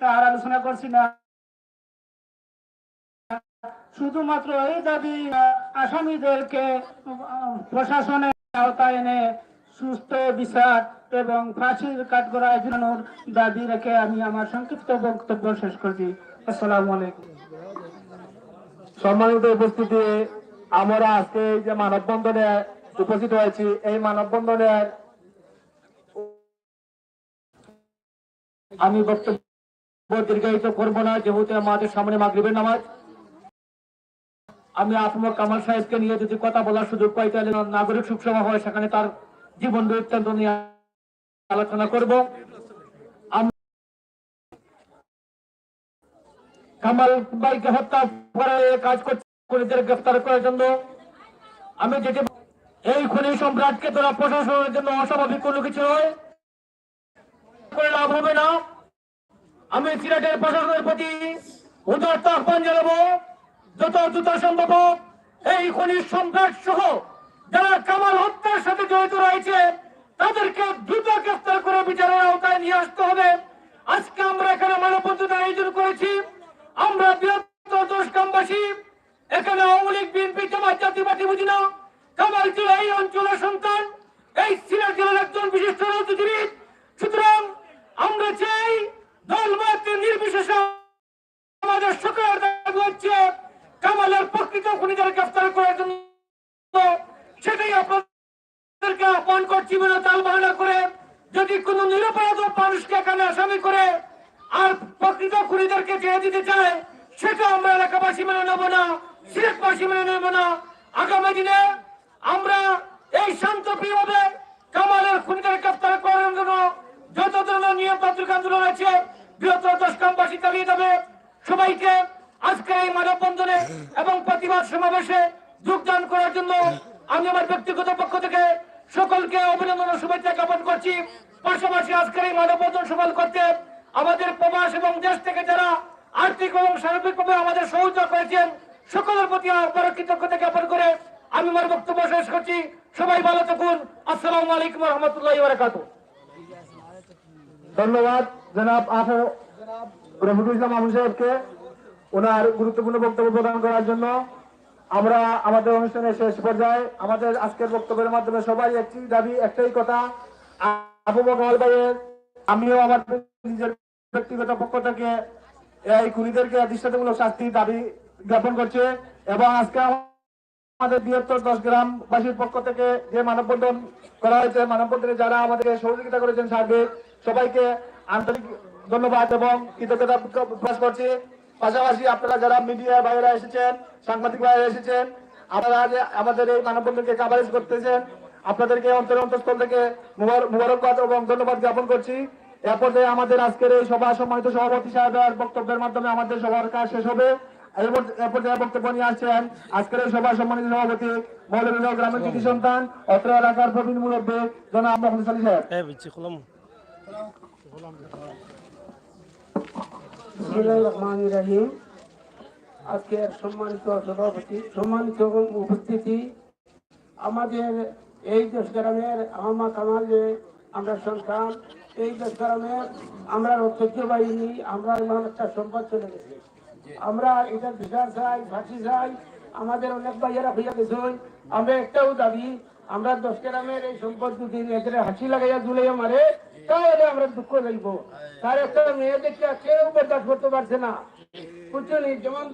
তার আলোচনা করছি না, শুধুমাত্র এই দাবি আসামিদেরকে প্রশাসনের আওতায় এনে সুস্থ বিচার এবং ফাঁসির কাঠগড়ায় ঝুলানোর দাবি রেখে আমি আমার সংক্ষিপ্ত বক্তব্য শেষ করছি। আসসালামু আলাইকুম। সম্মানিত উপস্থিতি, আমরা আজকে এই যে মানববন্ধনে উপস্থিত হয়েছি, এই মানববন্ধনের আমি বক্তব্য দীর্ঘায়িত করব না, যেহেতু আমাদের সামনে মাগরিবের নামাজ। আমি আহমদ কামাল সাহেবকে নিয়ে যদি কথা বলার সুযোগ পাই তাহলে নাগরিক সুখসভা হয়, সেখানে তার জীবন বৃত্তান্ত নিয়ে আলোচনা করব। কামাল ভাইকে হত্যা করে কাজ করছে গ্রেফতার করার জন্য। আমি যেটি এই খুনি সম্রাটকে তোরা প্রশাসনের জন্য অস্বাভাবিক কোনো কিছু নয়, করে লাভ হবে না। আমি সিলেটের প্রশাসনের প্রতি উদারত আহ্বান জানাবো, যত দ্রুত সম্ভব এই খুনি সম্রাট সহ যারা কামাল হত্যার সাথে জড়িত রয়েছে তাদেরকে দ্রুত গ্রেফতার করে বিচারের আওতায় নিয়ে আসতে হবে। আজকে আমরা এখানে মানববন্ধন আয়োজন করেছি। আমরা বৃহত্তর দশগ্রামবাসী, এখানে আওয়ামী লীগ বিএনপি জামাত জাতীয়বাদী বুঝি না, কামাল ছিল এই অঞ্চলের সন্তান, এই সিলেট জেলার একজন বিশিষ্ট রাজনীতিবিদ। সুতরাং আমরা চাই দলমত নির্বিশেষে আমাদের সকলের দাবি হচ্ছে কামালের প্রকৃত খুনিদের গ্রেফতার করার জন্য। সেটাই আপনাদেরকে আহ্বান করছি, তাল বাহানা করে যদি কোন নিরপরাধ মানুষকে এখানে আসামি করে আর প্রকৃত খুনিদেরকে ছেড়ে দিতে চায়, সেটা আমরা এলাকাবাসী মেনে নেব না, সিলেটবাসী মেনে নেব না। আগামী দিনে আমরা এই শান্তপ্রিয়ভাবে কামালের খুনিদের গ্রেফতার করার জন্য যত ধরনের নিয়মতান্ত্রিক আন্দোলন আছে বৃহত্তর দশগ্রামবাসী চালিয়ে যাবে। সবাইকে আজকে এই মানববন্ধনে এবং প্রতিবাদ সমাবেশে যোগদান করার জন্য আমি আমার ব্যক্তিগত পক্ষ থেকে সকলকে অভিনন্দন ও শুভেচ্ছা জ্ঞাপন করছি। পাশাপাশি আজকের এই মানববন্ধন সফল করতে আমাদের প্রবাস এবং দেশ থেকে যারা আর্থিক এবং সার্বিকভাবে আমাদের সহযোগিতা করেছেন সকলের প্রতি আবার কৃতজ্ঞতা জ্ঞাপন করে আমি আমার বক্তব্য শেষ করছি। সবাই ভালো থাকুন। আসসালামু আলাইকুম ওয়া রাহমাতুল্লাহি ওয়া বারাকাতুহু। ধন্যবাদ জনাব রফিকুল ইসলাম মামুন সাহেবকে ওনার গুরুত্বপূর্ণ বক্তব্য প্রদান করার জন্য। আমরা আমাদের অনুষ্ঠানের শেষ পর্যায়ে আমাদের আজকের বক্তব্যের মাধ্যমে সবাই একটি দাবি, একটাই কথা, আবু বকর ভাইয়ের, আমিও আমার নিজের ব্যক্তিগত পক্ষ থেকে এই খুনিদেরকে দৃষ্টান্তমূলক শাস্তির দাবি জ্ঞাপন করছে। এবং আজকে আমাদের বৃহত্তর দশগ্রামবাসীর পক্ষ থেকে যে মানববন্ধন করা হয়েছে, মানববন্ধনে যারা আমাদেরকে সহযোগিতা করেছেন সার্বিক সবাইকে আন্তরিক ধন্যবাদ এবং কৃতজ্ঞতা প্রকাশ করছি। পাশাপাশি আপনারা যারা মিডিয়া ভাইয়েরা এসেছেন, সাংবাদিক ভাইয়েরা এসেছেন, আপনারা যে আমাদের এই মানববন্ধনকে কাভারেজ করতেছেন, আপনাদেরকে অন্তরস্থল থেকে মুবারকবাদ এবং ধন্যবাদ জ্ঞাপন করছি। এর পর্যায়ে আমাদের আজকের এই সভা সম্মানিত সভাপতি সাহেবের বক্তব্যের মাধ্যমে আমাদের সবার কাজ শেষ হবে। এর পর্যায়ে বক্তব্য নিয়ে আসছেন আজকের এই সভা সম্মানিত সভাপতি মৌলভীবাজার গ্রামের কৃতি সন্তান অত্র এলাকার প্রবীণ মুরব্বী জনাব মোহাম্মদ আলী সাহেব। বিসমিল্লাহির রহমানির রহিম। আজকের সম্মানিত সভাপতি, সম্মানিত উপস্থিতি, আমাদের এই দেশগ্রামের আহমা কামাল যে আমরা সন্তান, এই দেশগ্রামের আমরা ঐতিহ্যবাহিনী, আমরা এমন একটা সম্পদ চলে গেছে। আমরা এটা বিচার চাই, ফাঁসি চাই। আমাদের অনেক ভাইয়েরা হইয়া গেছে। আমরা একটাও দাবি, আমরা দেশগ্রামের এই সম্পদ যদি এদের হাসি লাগাইয়া ঝুলাইয়া মারে তাহলে আমরা দুঃখ লাগব। তার একটা মেয়ে দেখে কেউ বরদাস্ত করতে পারছে না, বুঝছেন? যেমন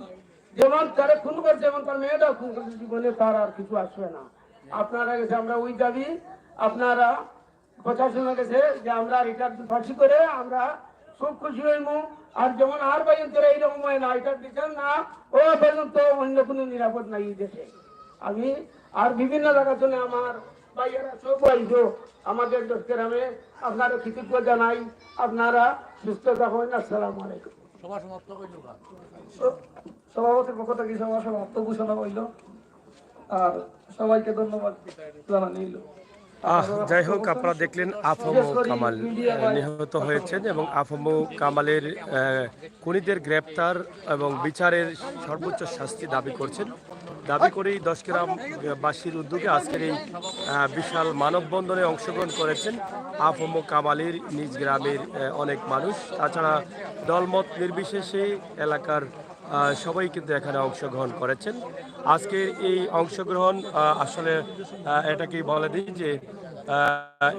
যেমন তারা খুন করছে এমন তার মেয়েটাও খুন করছে, জীবনে তার আর কিছু আসবে না। আপনারা গেছে আমরা ওই দাবি, আপনারা কথা শোনা গেছে যে আমরা এটা ফাঁসি করে আমরা খুব খুশি হইব। আর যেমন আর পর্যন্ত এইরকম হয় না, এটা দিচ্ছেন না ও পর্যন্ত অন্য কোনো নিরাপদ নাই এই দেশে। আমি আর বিভিন্ন জায়গা শুনে আমার ভাইয়েরা সব আইসো আমাদের দশগ্রামে, আপনারা কৃতজ্ঞ জানাই। আপনারা সুস্থ থাকুন। আসসালামু আলাইকুম। সভাপতির পক্ষ থেকে সভা সমাপ্ত ঘোষণা হইল আর সবাইকে ধন্যবাদ জানানো হইল। যাই হোক, আপনারা দেখলেন আফমু কামাল নিহত হয়েছেন এবং আফমু কামালের খুনিদের গ্রেপ্তার এবং বিচারের সর্বোচ্চ শাস্তি দাবি করছেন। দাবি করেই 10 গ্রামবাসীর উদ্যোগে আজকের এই বিশাল মানববন্ধনে অংশগ্রহণ করেছেন আফমু কামালের নিজ গ্রামের অনেক মানুষ। তাছাড়া দলমত নির্বিশেষে এলাকার সবাই কিন্তু এখানে অংশগ্রহণ করেছেন। আজকের এই অংশগ্রহণ আসলে এটাকেই বলে দিই যে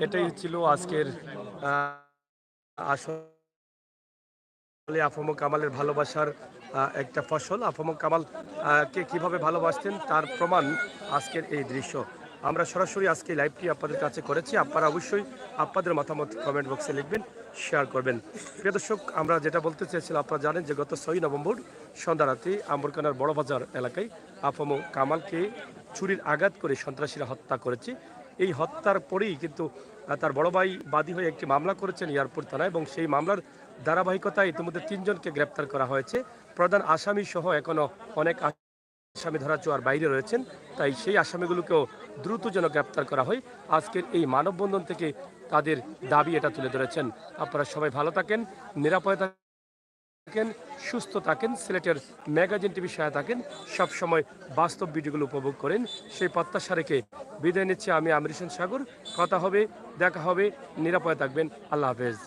এটাই ছিল আজকের আসলে আফমু কামালের ভালোবাসার একটা ফসল। আফমু কামাল কে কিভাবে ভালোবাসতেন তার প্রমাণ আজকের এই দৃশ্য। আমরা সরাসরি আজকে লাইভটি আপনাদের কাছে করেছি। আপনারা অবশ্যই আপনাদের মতামত কমেন্ট বক্সে লিখবেন, শেয়ার করবেন। প্রিয় দর্শক, আমরা যেটা বলতে চেয়েছিলাম, আপনারা জানেন যে গত 6 নভেম্বর সন্ধ্যা রাতে আম্বরকানার বড়বাজার এলাকায় আফমু কামালকে ছুরির আঘাত করে সন্ত্রাসীরা হত্যা করেছে। এই হত্যার পরেই কিন্তু তার বড় ভাই বাদী হয়ে একটি মামলা করেছেন এয়ারপোর্ট থানায় এবং সেই মামলার ধারাবাহিকতায় ইতিমধ্যে 3 জনকে গ্রেপ্তার করা হয়েছে। প্রধান আসামি সহ এখনো অনেক আসামি ধরাছোঁয়ার বাইরে রয়েছেন, তাই সেই আসামিগুলোকেও দ্রুত যেন গ্রেপ্তার করা হয়। আজকের এই মানববন্ধন থেকে তাদের দাবি এটা তুলে ধরেছেন। আপনারা সবাই ভালো থাকেন, নিরাপদে থাকেন, সুস্থ থাকেন, সিলেটের ম্যাগাজিন টিভি সহায় থাকেন, সবসময় বাস্তব ভিডিওগুলো উপভোগ করেন, সেই প্রত্যাশা রেখে বিদায় নিচ্ছি আমি আমির হোসেন সাগর। কথা হবে, দেখা হবে, নিরাপদে থাকবেন। আল্লাহ হাফেজ।